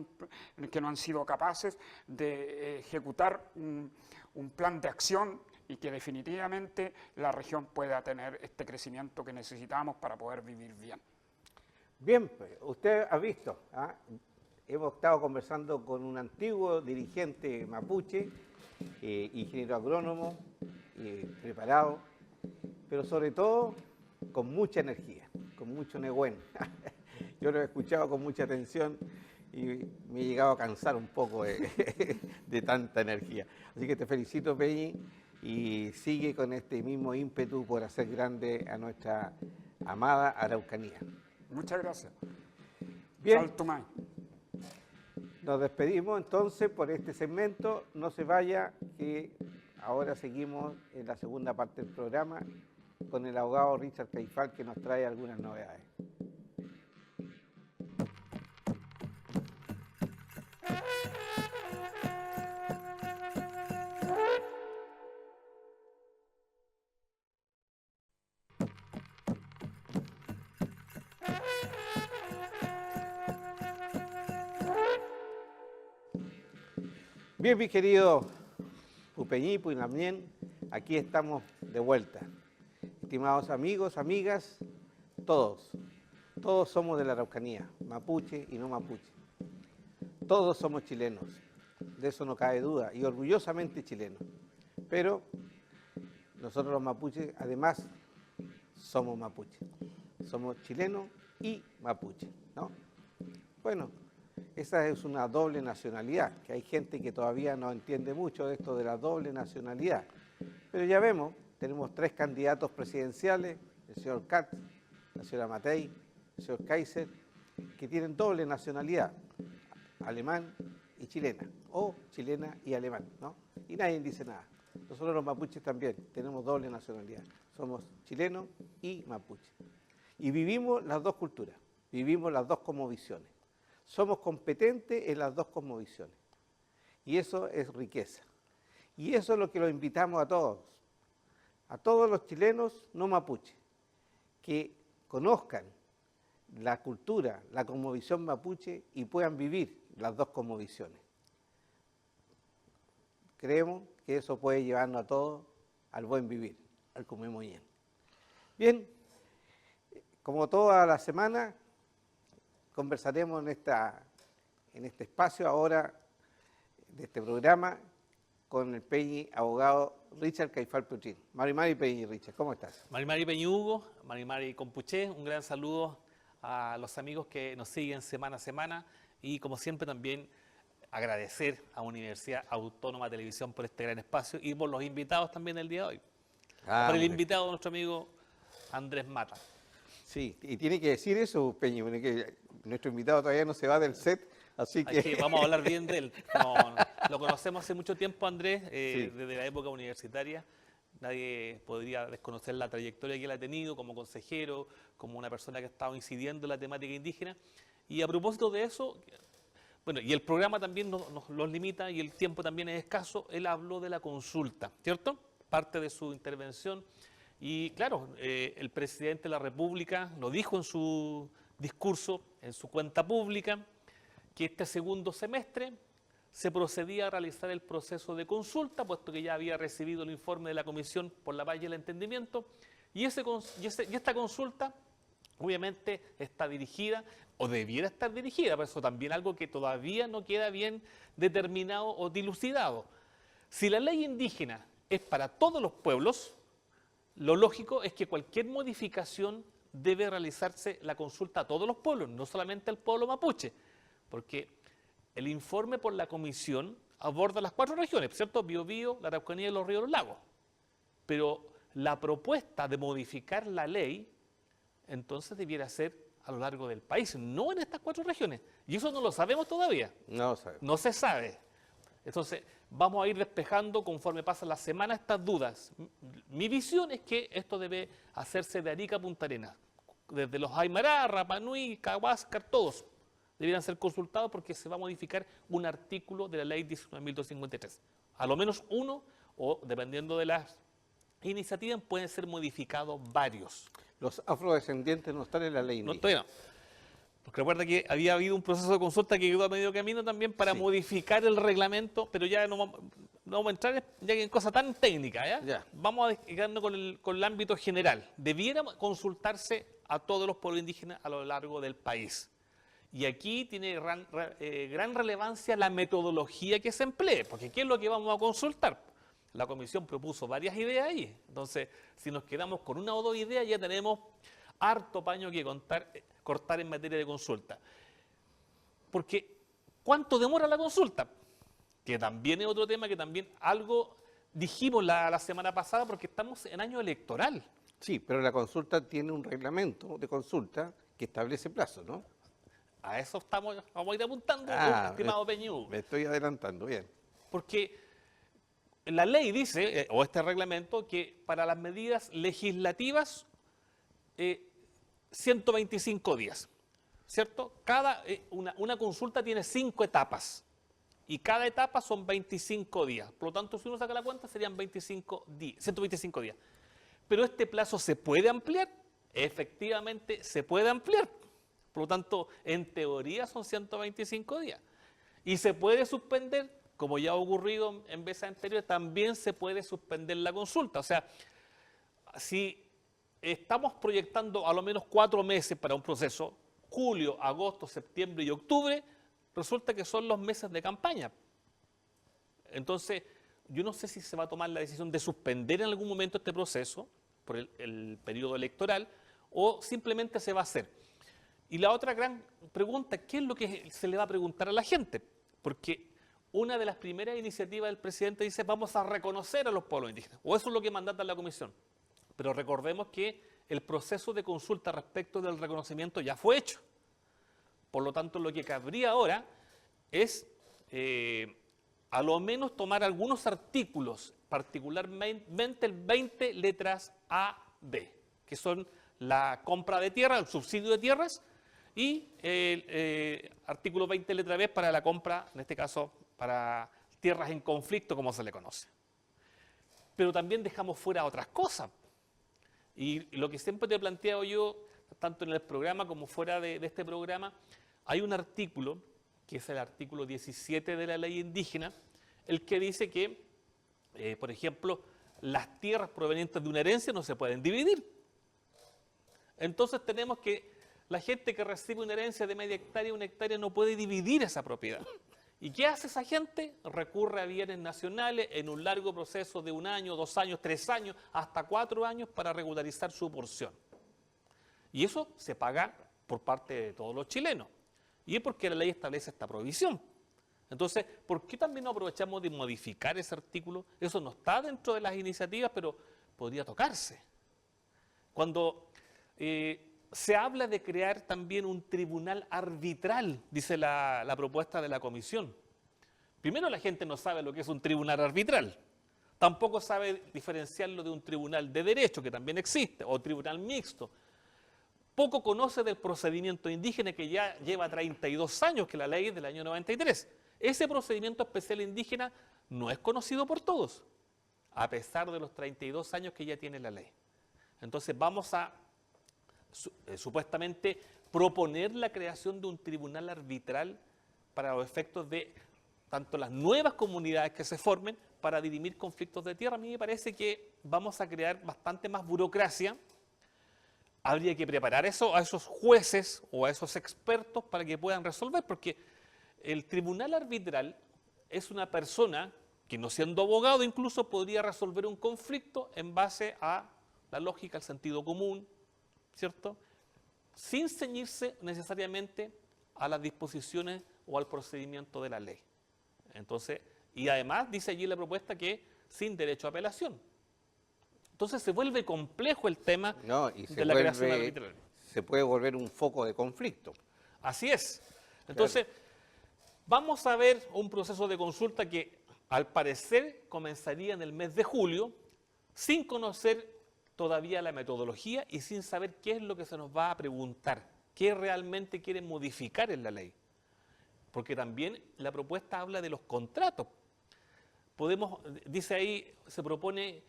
que no han sido capaces de ejecutar un plan de acción y que definitivamente la región pueda tener este crecimiento que necesitamos para poder vivir bien. Bien, pues, usted ha visto, ¿ah? Hemos estado conversando con un antiguo dirigente mapuche, ingeniero agrónomo, preparado, pero sobre todo con mucha energía, con mucho negüen. Yo lo he escuchado con mucha atención y me he llegado a cansar un poco de tanta energía. Así que te felicito, Peñi, y sigue con este mismo ímpetu por hacer grande a nuestra amada Araucanía. Muchas gracias. Bien. Salto más. Nos despedimos entonces por este segmento. No se vaya, que ahora seguimos en la segunda parte del programa con el abogado Richard Caifal, que nos trae algunas novedades. Bien, mi querido Pupeñí, Puinamien, aquí estamos de vuelta. Estimados amigos, amigas, todos somos de la Araucanía, mapuche y no mapuche. Todos somos chilenos, de eso no cabe duda, y orgullosamente chilenos. Pero nosotros los mapuches, además, somos mapuches. Somos chilenos y mapuche, ¿no? Bueno, esa es una doble nacionalidad, que hay gente que todavía no entiende mucho de esto de la doble nacionalidad. Pero ya vemos, tenemos 3 candidatos presidenciales, el señor Katz, la señora Matei, el señor Kaiser, que tienen doble nacionalidad, alemán y chilena, o chilena y alemán, ¿no? Y nadie dice nada. Nosotros los mapuches también tenemos doble nacionalidad, somos chilenos y mapuches. Y vivimos las dos culturas, vivimos las dos cosmovisiones. Somos competentes en las dos cosmovisiones. Y eso es riqueza. Y eso es lo que los invitamos a todos los chilenos no mapuches, que conozcan la cultura, la cosmovisión mapuche y puedan vivir las dos cosmovisiones. Creemos que eso puede llevarnos a todos al buen vivir, al comer muy bien. Bien, como toda la semana, conversaremos en este espacio ahora de este programa con el Peñi abogado Richard Caifal Petrín. Mari Peñi, Richard, ¿cómo estás? Mari Peñi Hugo, Mari Compuché, un gran saludo a los amigos que nos siguen semana a semana y como siempre también agradecer a Universidad Autónoma de Televisión por este gran espacio y por los invitados también del día de hoy. Por el invitado, nuestro amigo Andrés Mata. Sí, y tiene que decir eso, Peñi, que nuestro invitado todavía no se va del set, así que... Aquí vamos a hablar bien de él. No, lo conocemos hace mucho tiempo, Andrés, Sí. desde la época universitaria. Nadie podría desconocer la trayectoria que él ha tenido como consejero, como una persona que ha estado incidiendo en la temática indígena. Y a propósito de eso, bueno, y el programa también nos los limita y el tiempo también es escaso, él habló de la consulta, ¿cierto? Parte de su intervención. Y claro, el presidente de la República lo dijo en su discurso, en su cuenta pública, que este segundo semestre se procedía a realizar el proceso de consulta, puesto que ya había recibido el informe de la Comisión por la Paz y el Entendimiento, y esta consulta obviamente está dirigida, o debiera estar dirigida, pero eso también algo que todavía no queda bien determinado o dilucidado. Si la ley indígena es para todos los pueblos, lo lógico es que cualquier modificación debe realizarse la consulta a todos los pueblos, no solamente al pueblo mapuche, porque el informe por la comisión aborda las 4 regiones, ¿cierto? Biobío, la Araucanía y los ríos y los lagos. Pero la propuesta de modificar la ley, entonces debiera ser a lo largo del país, no en estas 4 regiones. Y eso no lo sabemos todavía. No lo sabemos. No se sabe. Entonces, vamos a ir despejando conforme pasan las semanas estas dudas. Mi visión es que esto debe hacerse de Arica a Punta Arenas. Desde los Aymará, Rapa Nui, Cahuáscar, todos debieran ser consultados porque se va a modificar un artículo de la ley 19.253. A lo menos uno, o dependiendo de las iniciativas, pueden ser modificados varios. Los afrodescendientes no están en la ley No, indígena. todavía no. Porque recuerda que había habido un proceso de consulta que quedó a medio camino también para Sí. modificar el reglamento, pero ya no vamos a entrar ya en cosas tan técnicas. Ya. Vamos a quedarnos con el ámbito general. Debiera consultarse a todos los pueblos indígenas a lo largo del país. Y aquí tiene gran relevancia la metodología que se emplee, porque ¿qué es lo que vamos a consultar? La comisión propuso varias ideas ahí. Entonces, si nos quedamos con una o 2 ideas, ya tenemos harto paño que cortar en materia de consulta. Porque, ¿cuánto demora la consulta? Que también es otro tema que también algo dijimos la semana pasada, porque estamos en año electoral. Sí, pero la consulta tiene un reglamento de consulta que establece plazo, ¿no? A eso vamos a ir apuntando, estimado Peñú. Me estoy adelantando, bien. Porque la ley dice, o este reglamento, que para las medidas legislativas, 125 días, ¿cierto? Una consulta tiene 5 etapas y cada etapa son 25 días. Por lo tanto, si uno saca la cuenta, serían 125 días. Pero este plazo se puede ampliar, efectivamente se puede ampliar. Por lo tanto, en teoría son 125 días. Y se puede suspender, como ya ha ocurrido en veces anteriores, también se puede suspender la consulta. O sea, si estamos proyectando a lo menos 4 meses para un proceso, julio, agosto, septiembre y octubre, resulta que son los meses de campaña. Entonces, yo no sé si se va a tomar la decisión de suspender en algún momento este proceso por el periodo electoral o simplemente se va a hacer. Y la otra gran pregunta, ¿qué es lo que se le va a preguntar a la gente? Porque una de las primeras iniciativas del presidente dice, vamos a reconocer a los pueblos indígenas, o eso es lo que mandata la comisión. Pero recordemos que el proceso de consulta respecto del reconocimiento ya fue hecho. Por lo tanto, lo que cabría ahora es a lo menos tomar algunos artículos, particularmente el 20 letras A, B, que son la compra de tierra, el subsidio de tierras, y el artículo 20 letra B para la compra, en este caso, para tierras en conflicto, como se le conoce. Pero también dejamos fuera otras cosas. Y lo que siempre te he planteado yo, tanto en el programa como fuera de este programa, hay un artículo, que es el artículo 17 de la ley indígena, el que dice que, por ejemplo, las tierras provenientes de una herencia no se pueden dividir. Entonces tenemos que la gente que recibe una herencia de media hectárea, 1 hectárea, no puede dividir esa propiedad. ¿Y qué hace esa gente? Recurre a bienes nacionales en un largo proceso de 1 año, 2 años, 3 años, hasta 4 años para regularizar su porción. Y eso se paga por parte de todos los chilenos. Y es porque la ley establece esta provisión. Entonces, ¿por qué también no aprovechamos de modificar ese artículo? Eso no está dentro de las iniciativas, pero podría tocarse. Cuando se habla de crear también un tribunal arbitral, dice la propuesta de la comisión. Primero, la gente no sabe lo que es un tribunal arbitral. Tampoco sabe diferenciarlo de un tribunal de derecho, que también existe, o tribunal mixto. Poco conoce del procedimiento indígena, que ya lleva 32 años, que la ley es del año 93. Ese procedimiento especial indígena no es conocido por todos, a pesar de los 32 años que ya tiene la ley. Entonces vamos a supuestamente proponer la creación de un tribunal arbitral para los efectos de tanto las nuevas comunidades que se formen para dirimir conflictos de tierra. A mí me parece que vamos a crear bastante más burocracia. Habría que preparar eso a esos jueces o a esos expertos para que puedan resolver, porque el tribunal arbitral es una persona que, no siendo abogado, incluso podría resolver un conflicto en base a la lógica, el sentido común, ¿cierto? Sin ceñirse necesariamente a las disposiciones o al procedimiento de la ley. Entonces, y además dice allí la propuesta que sin derecho a apelación. Entonces se vuelve complejo el tema de la creación arbitral. Se puede volver un foco de conflicto. Así es. Entonces, vamos a ver un proceso de consulta que al parecer comenzaría en el mes de julio, sin conocer todavía la metodología y sin saber qué es lo que se nos va a preguntar, qué realmente quieren modificar en la ley. Porque también la propuesta habla de los contratos. Dice ahí, se propone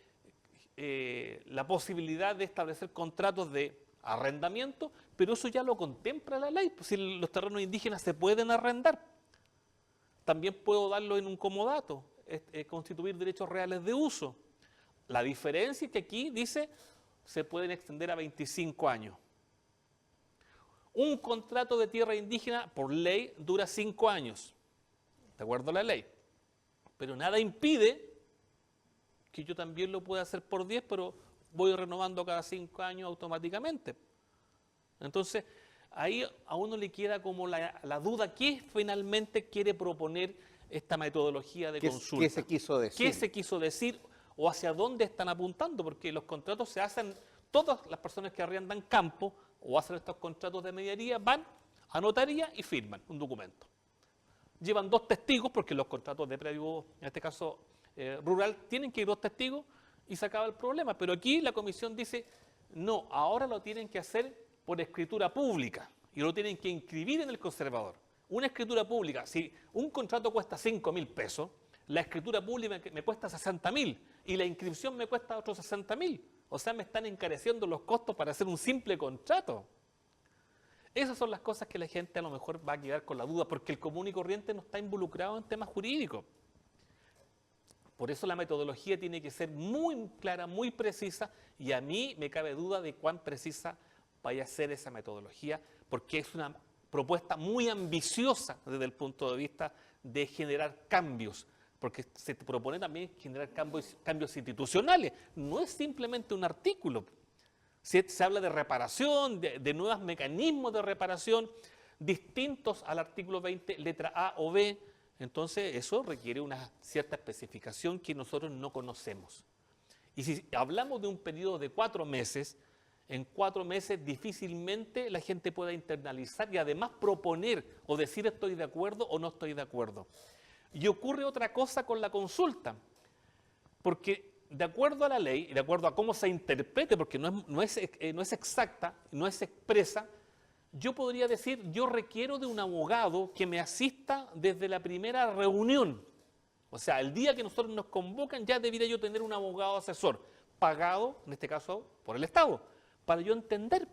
la posibilidad de establecer contratos de arrendamiento, pero eso ya lo contempla la ley, pues si los terrenos indígenas se pueden arrendar. También puedo darlo en un comodato, constituir derechos reales de uso. La diferencia es que aquí dice se pueden extender a 25 años. Un contrato de tierra indígena por ley dura 5 años, de acuerdo a la ley. Pero nada impide que yo también lo pueda hacer por 10, pero voy renovando cada 5 años automáticamente. Entonces, ahí a uno le queda como la duda, ¿qué finalmente quiere proponer esta metodología de consulta? ¿Qué se quiso decir? ¿Qué se quiso decir o hacia dónde están apuntando? Porque los contratos se hacen, todas las personas que arriendan campo o hacen estos contratos de mediaría van a notaría y firman un documento. Llevan 2 testigos, porque los contratos de predio, en este caso rural, tienen que ir 2 testigos y se acaba el problema. Pero aquí la comisión dice, no, ahora lo tienen que hacer por escritura pública y lo tienen que inscribir en el conservador. Una escritura pública, si un contrato cuesta 5.000 pesos, la escritura pública me cuesta 60.000 y la inscripción me cuesta otros 60.000. O sea, me están encareciendo los costos para hacer un simple contrato. Esas son las cosas que la gente a lo mejor va a quedar con la duda, porque el común y corriente no está involucrado en temas jurídicos. Por eso la metodología tiene que ser muy clara, muy precisa, y a mí me cabe duda de cuán precisa vaya a ser esa metodología, porque es una propuesta muy ambiciosa desde el punto de vista de generar cambios, porque se propone también generar cambios institucionales. No es simplemente un artículo. Se habla de reparación, de nuevos mecanismos de reparación distintos al artículo 20, letra A o B. Entonces, eso requiere una cierta especificación que nosotros no conocemos. Y si hablamos de un periodo de 4 meses, en 4 meses difícilmente la gente pueda internalizar y además proponer o decir estoy de acuerdo o no estoy de acuerdo. Y ocurre otra cosa con la consulta, porque de acuerdo a la ley y de acuerdo a cómo se interprete, porque no es exacta, no es expresa, yo podría decir, yo requiero de un abogado que me asista desde la primera reunión. O sea, el día que nosotros nos convocan, ya debería yo tener un abogado asesor, pagado, en este caso, por el Estado, para yo entender,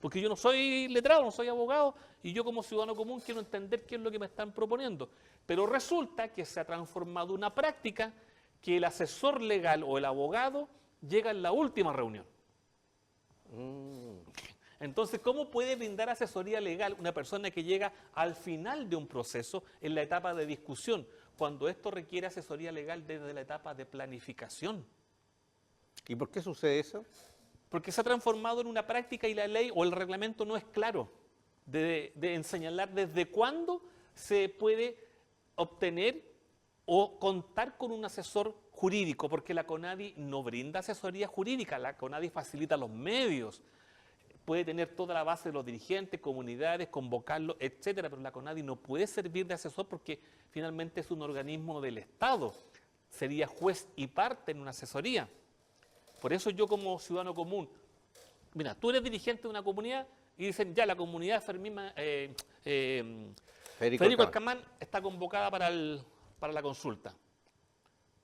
porque yo no soy letrado, no soy abogado, y yo como ciudadano común quiero entender qué es lo que me están proponiendo. Pero resulta que se ha transformado una práctica que el asesor legal o el abogado llega en la última reunión. Entonces, ¿cómo puede brindar asesoría legal una persona que llega al final de un proceso, en la etapa de discusión, cuando esto requiere asesoría legal desde la etapa de planificación? ¿Y por qué sucede eso? Porque se ha transformado en una práctica y la ley o el reglamento no es claro de señalar desde cuándo se puede obtener o contar con un asesor jurídico, porque la CONADI no brinda asesoría jurídica, la CONADI facilita los medios, puede tener toda la base de los dirigentes, comunidades, convocarlos, etcétera, pero la CONADI no puede servir de asesor porque finalmente es un organismo del Estado, sería juez y parte en una asesoría. Por eso yo como ciudadano común, mira, tú eres dirigente de una comunidad y dicen, ya la comunidad Federico Alcamán está convocada para la consulta.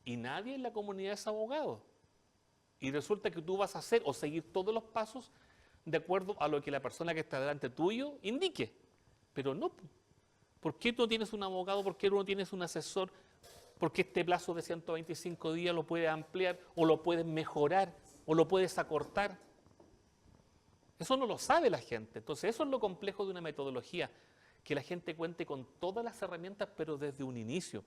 Y nadie en la comunidad es abogado. Y resulta que tú vas a hacer o seguir todos los pasos de acuerdo a lo que la persona que está delante tuyo indique. Pero no. ¿Por qué tú no tienes un abogado? ¿Por qué tú no tienes un asesor? ¿Por qué este plazo de 125 días lo puedes ampliar o lo puedes mejorar o lo puedes acortar? Eso no lo sabe la gente. Entonces eso es lo complejo de una metodología, que la gente cuente con todas las herramientas pero desde un inicio.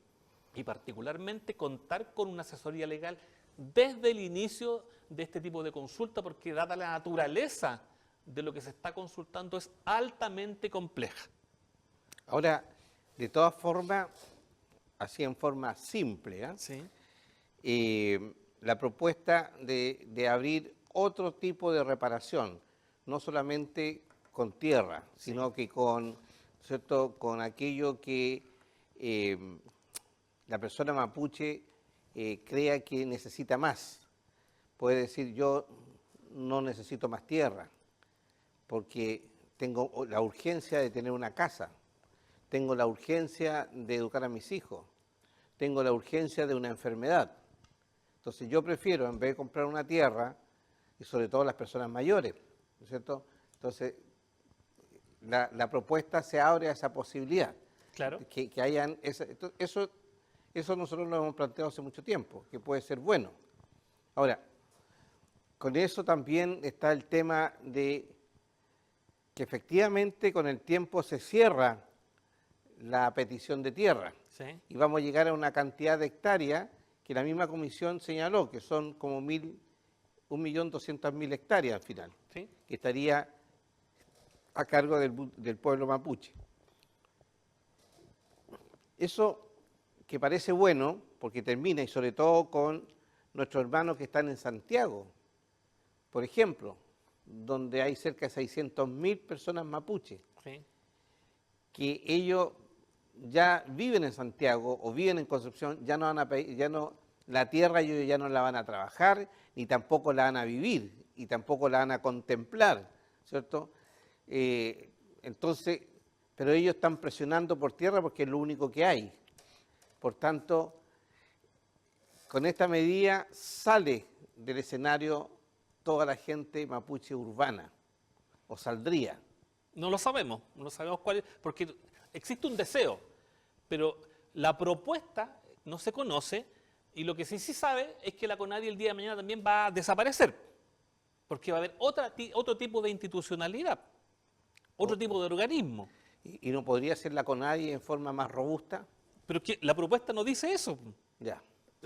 Y particularmente contar con una asesoría legal desde el inicio de este tipo de consulta, porque dada la naturaleza de lo que se está consultando es altamente compleja. Ahora, de todas formas, así en forma simple, Sí. La propuesta de abrir otro tipo de reparación, no solamente con tierra, sino que con, ¿cierto?, con aquello que la persona mapuche crea que necesita más. Puede decir, yo no necesito más tierra, porque tengo la urgencia de tener una casa, tengo la urgencia de educar a mis hijos, tengo la urgencia de una enfermedad. Entonces yo prefiero, en vez de comprar una tierra, y sobre todo las personas mayores, ¿no es cierto? Entonces la propuesta se abre a esa posibilidad. Claro. Que hayan eso nosotros lo hemos planteado hace mucho tiempo, que puede ser bueno. Ahora, con eso también está el tema de que efectivamente con el tiempo se cierra la petición de tierra. Sí. Y vamos a llegar a una cantidad de hectáreas que la misma comisión señaló, que son como 1.200.000 hectáreas al final, Sí. que estaría a cargo del pueblo mapuche. Eso que parece bueno, porque termina, y sobre todo con nuestros hermanos que están en Santiago, por ejemplo, donde hay cerca de 600.000 personas mapuches, Sí. que ellos ya viven en Santiago o viven en Concepción, ya no van a pedir, la tierra ellos ya no la van a trabajar, ni tampoco la van a vivir, y tampoco la van a contemplar, ¿cierto? Entonces, pero ellos están presionando por tierra porque es lo único que hay. Por tanto, con esta medida sale del escenario toda la gente mapuche urbana, o saldría. No lo sabemos cuál es, porque existe un deseo, pero la propuesta no se conoce y lo que sí sabe es que la CONADI el día de mañana también va a desaparecer, porque va a haber otro tipo de institucionalidad, otro tipo de organismo. ¿Y no podría ser la CONADI en forma más robusta? Pero que la propuesta no dice eso. Ya.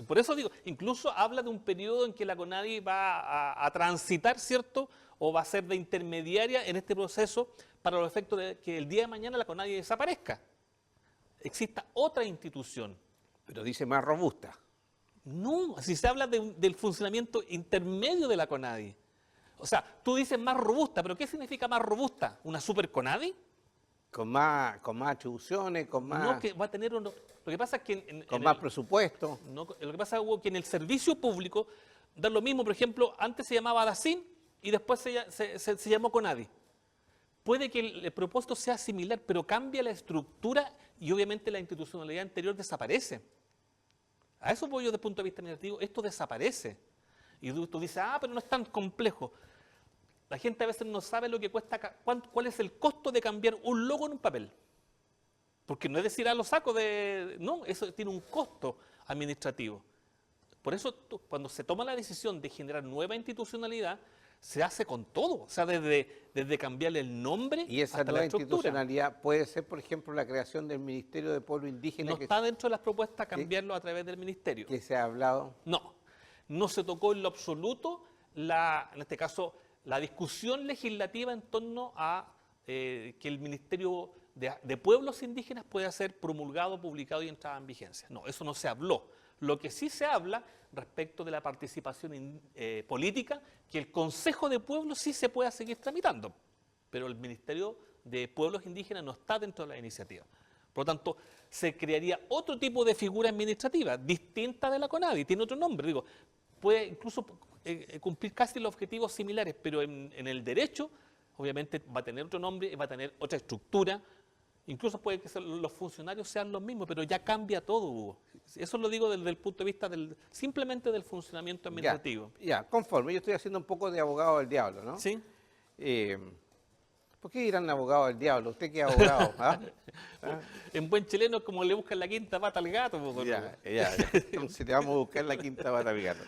Por eso digo, incluso habla de un periodo en que la CONADI va a transitar, ¿cierto? O va a ser de intermediaria en este proceso para los efectos de que el día de mañana la CONADI desaparezca. Exista otra institución. Pero dice más robusta. No, si se habla del funcionamiento intermedio de la CONADI. O sea, tú dices más robusta, pero ¿qué significa más robusta? ¿Una super CONADI? Con más atribuciones, con más, No, que va a tener uno. Lo que pasa es que con más presupuesto. no, lo que pasa es que en el servicio público da lo mismo. Por ejemplo, antes se llamaba DACIN y después se llamó CONADI. Puede que el propósito sea similar, pero cambia la estructura y obviamente la institucionalidad anterior desaparece. A eso voy yo desde el punto de vista administrativo, esto desaparece. Y tú dices, pero no es tan complejo. La gente a veces no sabe lo que cuesta, cuál es el costo de cambiar un logo en un papel. Porque no es decir, lo saco de... No, eso tiene un costo administrativo. Por eso, cuando se toma la decisión de generar nueva institucionalidad, se hace con todo. O sea, desde cambiarle el nombre Y esa hasta nueva la estructura. institucionalidad puede ser, por ejemplo, la creación del Ministerio de Pueblo Indígena No está dentro de las propuestas cambiarlo a través del ministerio. que se ha hablado. No se tocó en lo absoluto, en este caso, la discusión legislativa en torno a que el Ministerio de Pueblos Indígenas pueda ser promulgado, publicado y entrado en vigencia. No, eso no se habló. Lo que sí se habla respecto de la participación política, que el Consejo de Pueblos sí se pueda seguir tramitando, pero el Ministerio de Pueblos Indígenas no está dentro de la iniciativa. Por lo tanto, se crearía otro tipo de figura administrativa, distinta de la CONADI, tiene otro nombre, digo, puede incluso cumplir casi los objetivos similares, pero en el derecho, obviamente va a tener otro nombre, va a tener otra estructura, incluso puede que los funcionarios sean los mismos, pero ya cambia todo, Hugo. Eso lo digo desde el punto de vista simplemente del funcionamiento administrativo. Ya, conforme. Yo estoy haciendo un poco de abogado del diablo, ¿no? ¿Sí? ¿Por qué dirán abogado del diablo? ¿Usted qué es abogado? ¿Ah? En buen chileno es como le buscan la quinta pata al gato. Ya. Entonces te vamos a buscar la quinta pata al gato.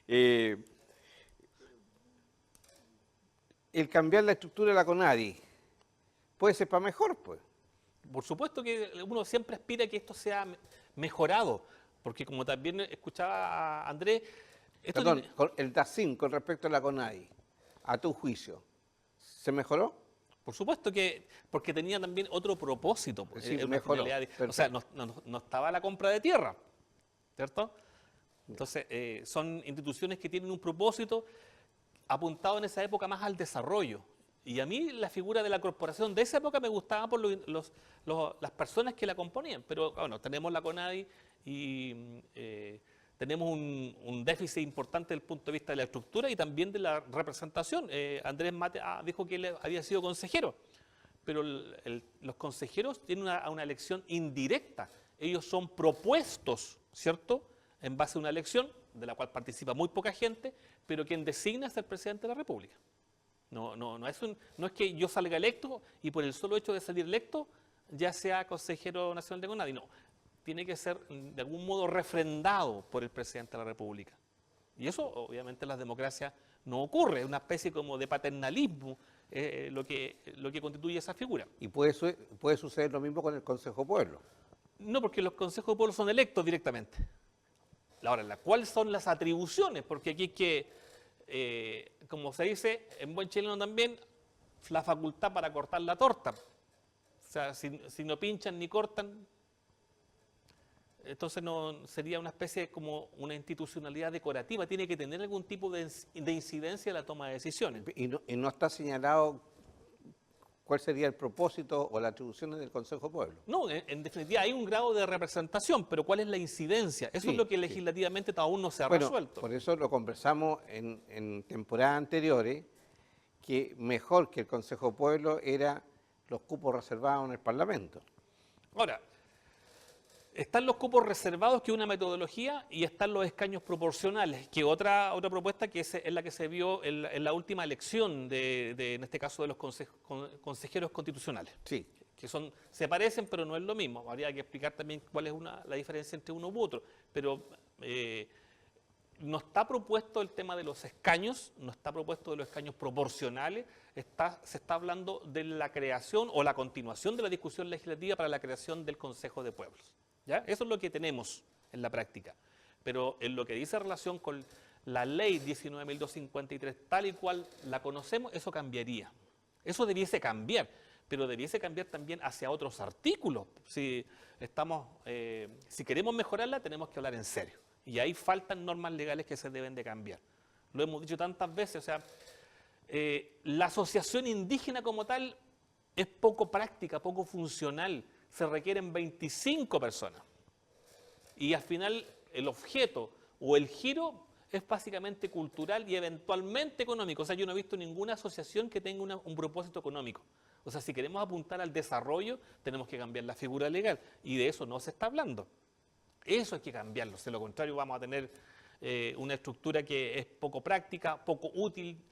El cambiar la estructura de la CONADI puede ser para mejor, pues. Por supuesto que uno siempre aspira a que esto sea mejorado, porque como también escuchaba a Andrés... Perdón, el DACIN con respecto a la CONADI, a tu juicio, ¿se mejoró? Por supuesto que, porque tenía también otro propósito. Sí, una mejoró. finalidad. O sea, no estaba la compra de tierra, ¿cierto? Entonces, son instituciones que tienen un propósito apuntado en esa época más al desarrollo. Y a mí la figura de la corporación de esa época me gustaba por las personas que la componían. Pero bueno, tenemos la CONADI y tenemos un déficit importante desde el punto de vista de la estructura y también de la representación. Andrés Mate dijo que él había sido consejero, pero los consejeros tienen una elección indirecta. Ellos son propuestos, ¿cierto?, en base a una elección de la cual participa muy poca gente, pero quien designa es el presidente de la República. No es que yo salga electo y por el solo hecho de salir electo ya sea consejero nacional de CONADI, no. Tiene que ser de algún modo refrendado por el presidente de la República. Y eso obviamente en las democracias no ocurre, es una especie como de paternalismo lo que constituye esa figura. ¿Y puede suceder lo mismo con el Consejo Pueblo? No, porque los consejos de pueblo son electos directamente. Ahora, ¿cuáles son las atribuciones? Porque aquí hay que, como se dice en buen chileno también, la facultad para cortar la torta. O sea, si no pinchan ni cortan, entonces no sería una especie como una institucionalidad decorativa. Tiene que tener algún tipo de incidencia en la toma de decisiones. Y no está señalado cuál sería el propósito o las atribuciones del Consejo Pueblo. No, en definitiva hay un grado de representación, pero ¿cuál es la incidencia? Eso es lo que legislativamente aún no se ha resuelto. Por eso lo conversamos en temporadas anteriores, que mejor que el Consejo Pueblo era los cupos reservados en el Parlamento. Ahora, están los cupos reservados, que es una metodología, y están los escaños proporcionales, que otra propuesta que es la que se vio en la última elección, en este caso de los consejeros constitucionales. Sí. Que se parecen, pero no es lo mismo. Habría que explicar también cuál es la diferencia entre uno u otro. Pero no está propuesto el tema de los escaños, no está propuesto de los escaños proporcionales, se está hablando de la creación o la continuación de la discusión legislativa para la creación del Consejo de Pueblos. ¿Ya? Eso es lo que tenemos en la práctica. Pero en lo que dice relación con la ley 19.253, tal y cual la conocemos, eso cambiaría. Eso debiese cambiar, pero debiese cambiar también hacia otros artículos. Si queremos mejorarla, tenemos que hablar en serio. Y ahí faltan normas legales que se deben de cambiar. Lo hemos dicho tantas veces, o sea, la asociación indígena como tal es poco práctica, poco funcional. Se requieren 25 personas. Y al final el objeto o el giro es básicamente cultural y eventualmente económico. O sea, yo no he visto ninguna asociación que tenga un propósito económico. O sea, si queremos apuntar al desarrollo, tenemos que cambiar la figura legal. Y de eso no se está hablando. Eso hay que cambiarlo. De lo contrario, vamos a tener una estructura que es poco práctica, poco útil,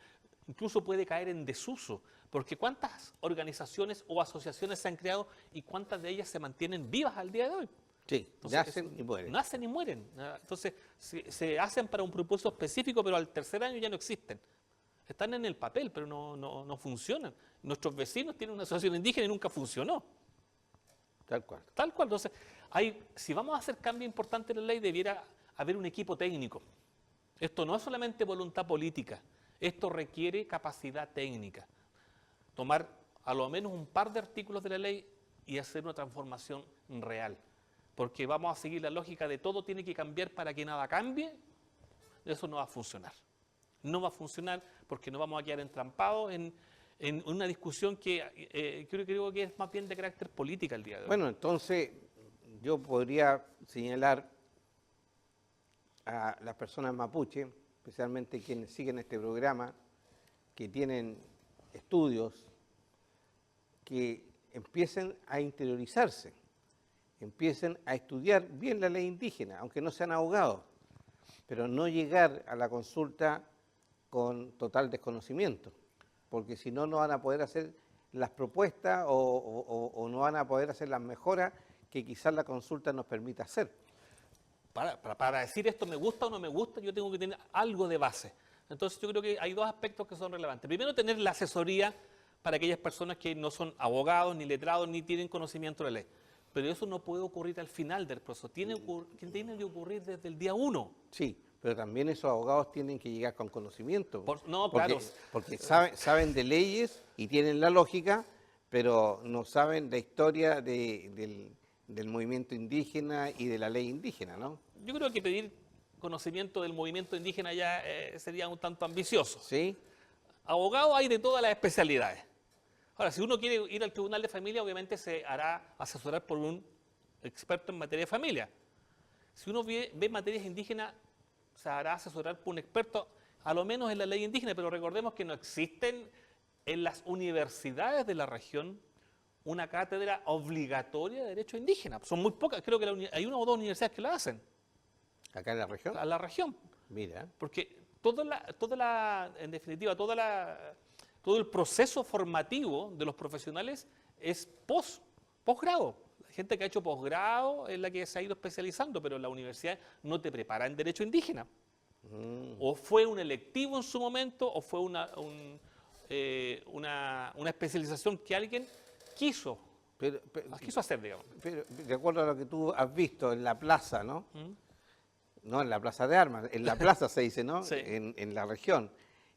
incluso puede caer en desuso. Porque ¿cuántas organizaciones o asociaciones se han creado y cuántas de ellas se mantienen vivas al día de hoy? Sí, Entonces, nacen y mueren. Nacen y mueren. Entonces, se hacen para un propósito específico, pero al tercer año ya no existen. Están en el papel, pero no funcionan. Nuestros vecinos tienen una asociación indígena y nunca funcionó. Tal cual. Tal cual. Entonces, si vamos a hacer cambios importantes en la ley, debiera haber un equipo técnico. Esto no es solamente voluntad política, esto requiere capacidad técnica. Tomar a lo menos un par de artículos de la ley y hacer una transformación real. Porque vamos a seguir la lógica de todo tiene que cambiar para que nada cambie, eso no va a funcionar. No va a funcionar porque nos vamos a quedar entrampados en una discusión que creo que es más bien de carácter política el día de hoy. Bueno, entonces yo podría señalar a las personas mapuche, especialmente quienes siguen este programa, que tienen estudios, que empiecen a interiorizarse, empiecen a estudiar bien la ley indígena, aunque no sean abogados, pero no llegar a la consulta con total desconocimiento, porque si no, no van a poder hacer las propuestas o no van a poder hacer las mejoras que quizás la consulta nos permita hacer. Para decir esto me gusta o no me gusta, yo tengo que tener algo de base. Entonces yo creo que hay dos aspectos que son relevantes. Primero, tener la asesoría para aquellas personas que no son abogados, ni letrados, ni tienen conocimiento de la ley. Pero eso no puede ocurrir al final del proceso, tiene que ocurrir desde el día 1. Sí, pero también esos abogados tienen que llegar con conocimiento. Claro. Porque saben de leyes y tienen la lógica, pero no saben la historia del movimiento indígena y de la ley indígena, ¿no? Yo creo que pedir conocimiento del movimiento indígena ya sería un tanto ambicioso. Sí. Abogados hay de todas las especialidades. Ahora, si uno quiere ir al tribunal de familia, obviamente se hará asesorar por un experto en materia de familia. Si uno ve materias indígenas, se hará asesorar por un experto, a lo menos en la ley indígena, pero recordemos que no existen en las universidades de la región una cátedra obligatoria de derecho indígena. Son muy pocas, creo que hay una o dos universidades que la hacen. ¿Acá en la región? A la región. Mira. Porque en definitiva, todo el proceso formativo de los profesionales es posgrado. La gente que ha hecho posgrado es la que se ha ido especializando, pero la universidad no te prepara en derecho indígena. O fue un electivo en su momento, o fue una especialización que alguien quiso hacer, digamos. Pero de acuerdo a lo que tú has visto en la plaza, ¿no? No en la plaza de armas, en la plaza se dice, ¿no? Sí. En la región.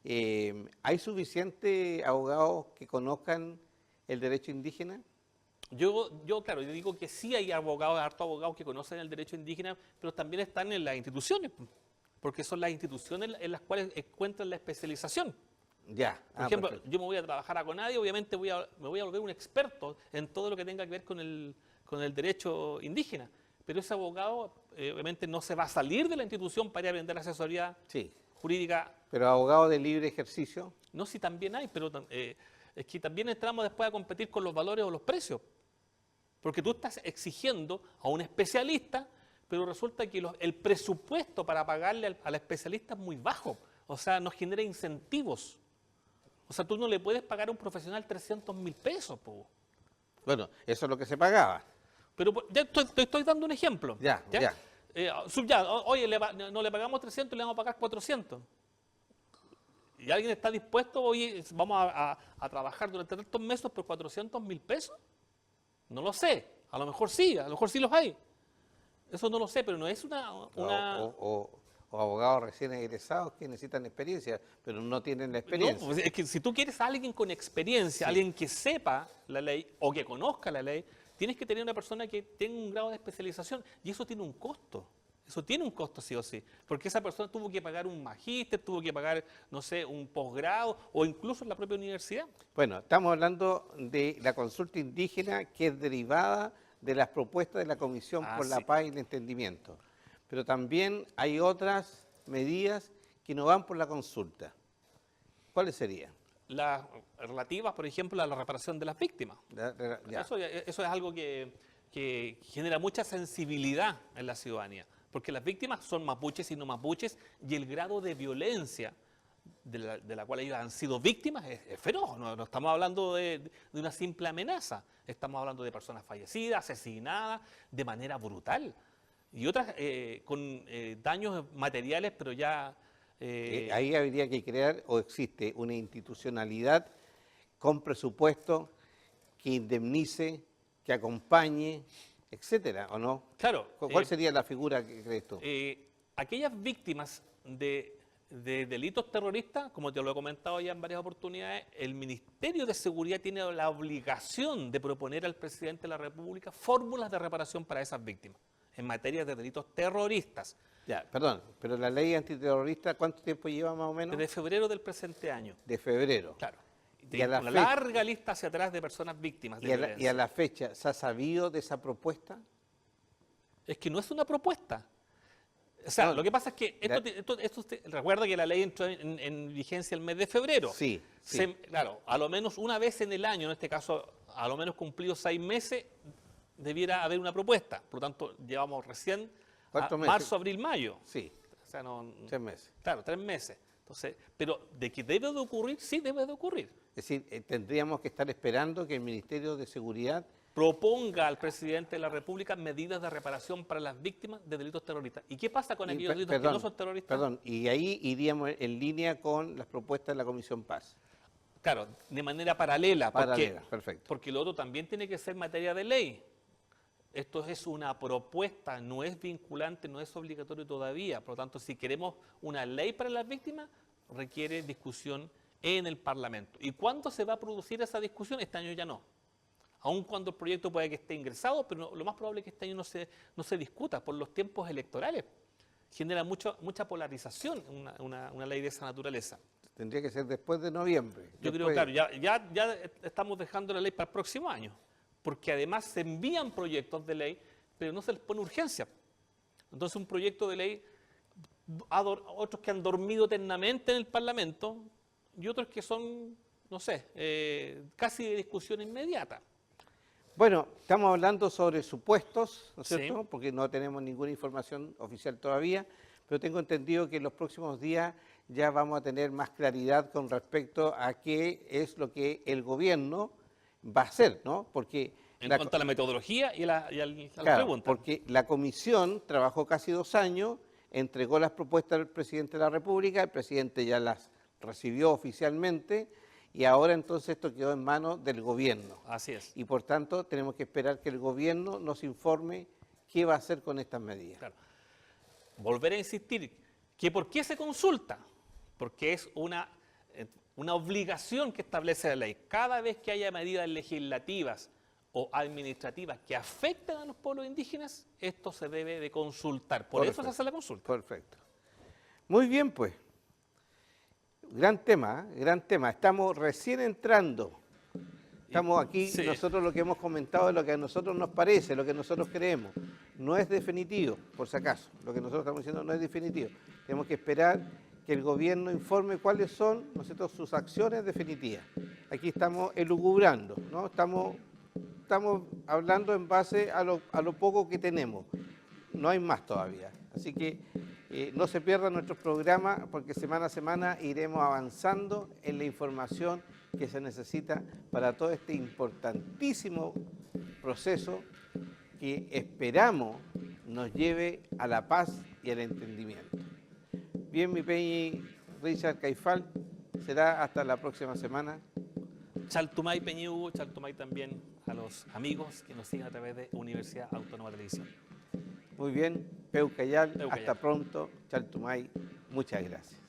¿Hay suficientes abogados que conozcan el derecho indígena? Yo digo que sí hay hartos abogados que conocen el derecho indígena, pero también están en las instituciones, porque son las instituciones en las cuales encuentran la especialización. Ya. Por ejemplo, yo me voy a trabajar a CONADI, obviamente me voy a volver un experto en todo lo que tenga que ver con el derecho indígena, pero ese abogado obviamente no se va a salir de la institución para ir a vender asesoría jurídica. ¿Pero abogado de libre ejercicio? No, sí también hay, pero es que también entramos después a competir con los valores o los precios. Porque tú estás exigiendo a un especialista, pero resulta que el presupuesto para pagarle al especialista es muy bajo. O sea, nos genera incentivos. O sea, tú no le puedes pagar a un profesional 300.000 pesos. Bueno, eso es lo que se pagaba. Pero ya te estoy dando un ejemplo. Ya. Oye, no le pagamos 300, le vamos a pagar 400. ¿Y alguien está dispuesto, oye, vamos a trabajar durante tantos meses por 400.000 pesos? No lo sé. A lo mejor sí los hay. Eso no lo sé, pero no es una... O abogados recién egresados que necesitan experiencia, pero no tienen la experiencia. No, pues es que si tú quieres a alguien con experiencia, Sí. alguien que sepa la ley o que conozca la ley, tienes que tener una persona que tenga un grado de especialización y eso tiene un costo. Eso tiene un costo sí o sí, porque esa persona tuvo que pagar un magíster, tuvo que pagar, no sé, un posgrado o incluso en la propia universidad. Bueno, estamos hablando de la consulta indígena que es derivada de las propuestas de la Comisión por la sí. Paz y el Entendimiento. Pero también hay otras medidas que no van por la consulta. ¿Cuáles serían? Las relativas, por ejemplo, a la reparación de las víctimas. Ya. Eso es algo que genera mucha sensibilidad en la ciudadanía, porque las víctimas son mapuches y no mapuches, y el grado de violencia de la cual ellos han sido víctimas es feroz. No estamos hablando de una simple amenaza, estamos hablando de personas fallecidas, asesinadas de manera brutal, y otras con daños materiales, pero ya... Ahí habría que crear, o existe, una institucionalidad con presupuesto que indemnice, que acompañe, etcétera, ¿o no? Claro. ¿Cuál sería la figura que crees tú? Aquellas víctimas de delitos terroristas, como te lo he comentado ya en varias oportunidades, el Ministerio de Seguridad tiene la obligación de proponer al presidente de la República fórmulas de reparación para esas víctimas en materia de delitos terroristas. Ya, perdón, pero la ley antiterrorista, ¿cuánto tiempo lleva más o menos? Desde febrero del presente año. De febrero. Claro. Y a la Una fecha- larga lista hacia atrás de personas víctimas de Y a violencia. la fecha, ¿se ha sabido de esa propuesta? Es que no es una propuesta. O sea, No, lo que pasa es que recuerda que la ley entró en vigencia el mes de febrero. Sí, sí. Claro, a lo menos una vez en el año, en este caso, a lo menos cumplidos 6 meses, debiera haber una propuesta. Por lo tanto, llevamos recién a ¿Cuántos meses? marzo, abril, mayo. Sí, O sea, 3 meses. claro, 3 meses. Entonces, pero de que debe de ocurrir, sí debe de ocurrir. Es decir, tendríamos que estar esperando que el Ministerio de Seguridad... Proponga al presidente de la República medidas de reparación para las víctimas de delitos terroristas. ¿Y qué pasa con aquellos delitos que no son terroristas? Perdón, y ahí iríamos en línea con las propuestas de la Comisión Paz. Claro, de manera paralela. Paralela, perfecto. Porque lo otro también tiene que ser materia de ley. Esto es una propuesta, no es vinculante, no es obligatorio todavía. Por lo tanto, si queremos una ley para las víctimas, requiere discusión en el Parlamento. ¿Y cuándo se va a producir esa discusión? Este año ya no. Aun cuando el proyecto puede que esté ingresado, pero lo más probable es que este año no se discuta por los tiempos electorales. Genera mucha polarización una ley de esa naturaleza. Tendría que ser después de noviembre. Yo creo, claro, ya estamos dejando la ley para el próximo año, porque además se envían proyectos de ley, pero no se les pone urgencia. Entonces un proyecto de ley, otros que han dormido eternamente en el Parlamento y otros que son, no sé, casi de discusión inmediata. Bueno, estamos hablando sobre supuestos, ¿no es Sí. cierto? Porque no tenemos ninguna información oficial todavía, pero tengo entendido que en los próximos días ya vamos a tener más claridad con respecto a qué es lo que el gobierno va a hacer, ¿no? Porque En cuanto a la metodología y a la claro, pregunta. porque la comisión trabajó casi 2 años, entregó las propuestas al presidente de la República, el presidente ya las recibió oficialmente y ahora entonces esto quedó en manos del gobierno. Así es. Y por tanto tenemos que esperar que el gobierno nos informe qué va a hacer con estas medidas. Claro. Volver a insistir que ¿por qué se consulta? Porque es una obligación que establece la ley. Cada vez que haya medidas legislativas o administrativas que afecten a los pueblos indígenas, esto se debe de consultar. Por eso se hace la consulta. Perfecto. Muy bien, pues. Gran tema, ¿eh? Gran tema. Estamos recién entrando. Estamos aquí, Sí. nosotros lo que hemos comentado es lo que a nosotros nos parece, lo que nosotros creemos. No es definitivo, por si acaso. Lo que nosotros estamos diciendo no es definitivo. Tenemos que esperar que el gobierno informe cuáles son, ¿no es cierto?, sus acciones definitivas. Aquí estamos elucubrando, ¿no? Estamos hablando en base a lo poco que tenemos. No hay más todavía. Así que no se pierdan nuestros programas porque semana a semana iremos avanzando en la información que se necesita para todo este importantísimo proceso que esperamos nos lleve a la paz y al entendimiento. Bien, mi Peñi Richard Caifal, será hasta la próxima semana. Chaltumay Peñihugo, Chaltumay también a los amigos que nos siguen a través de Universidad Autónoma de Televisión. Muy bien, Peucayal, Peucayal. hasta pronto, Chaltumay, muchas gracias.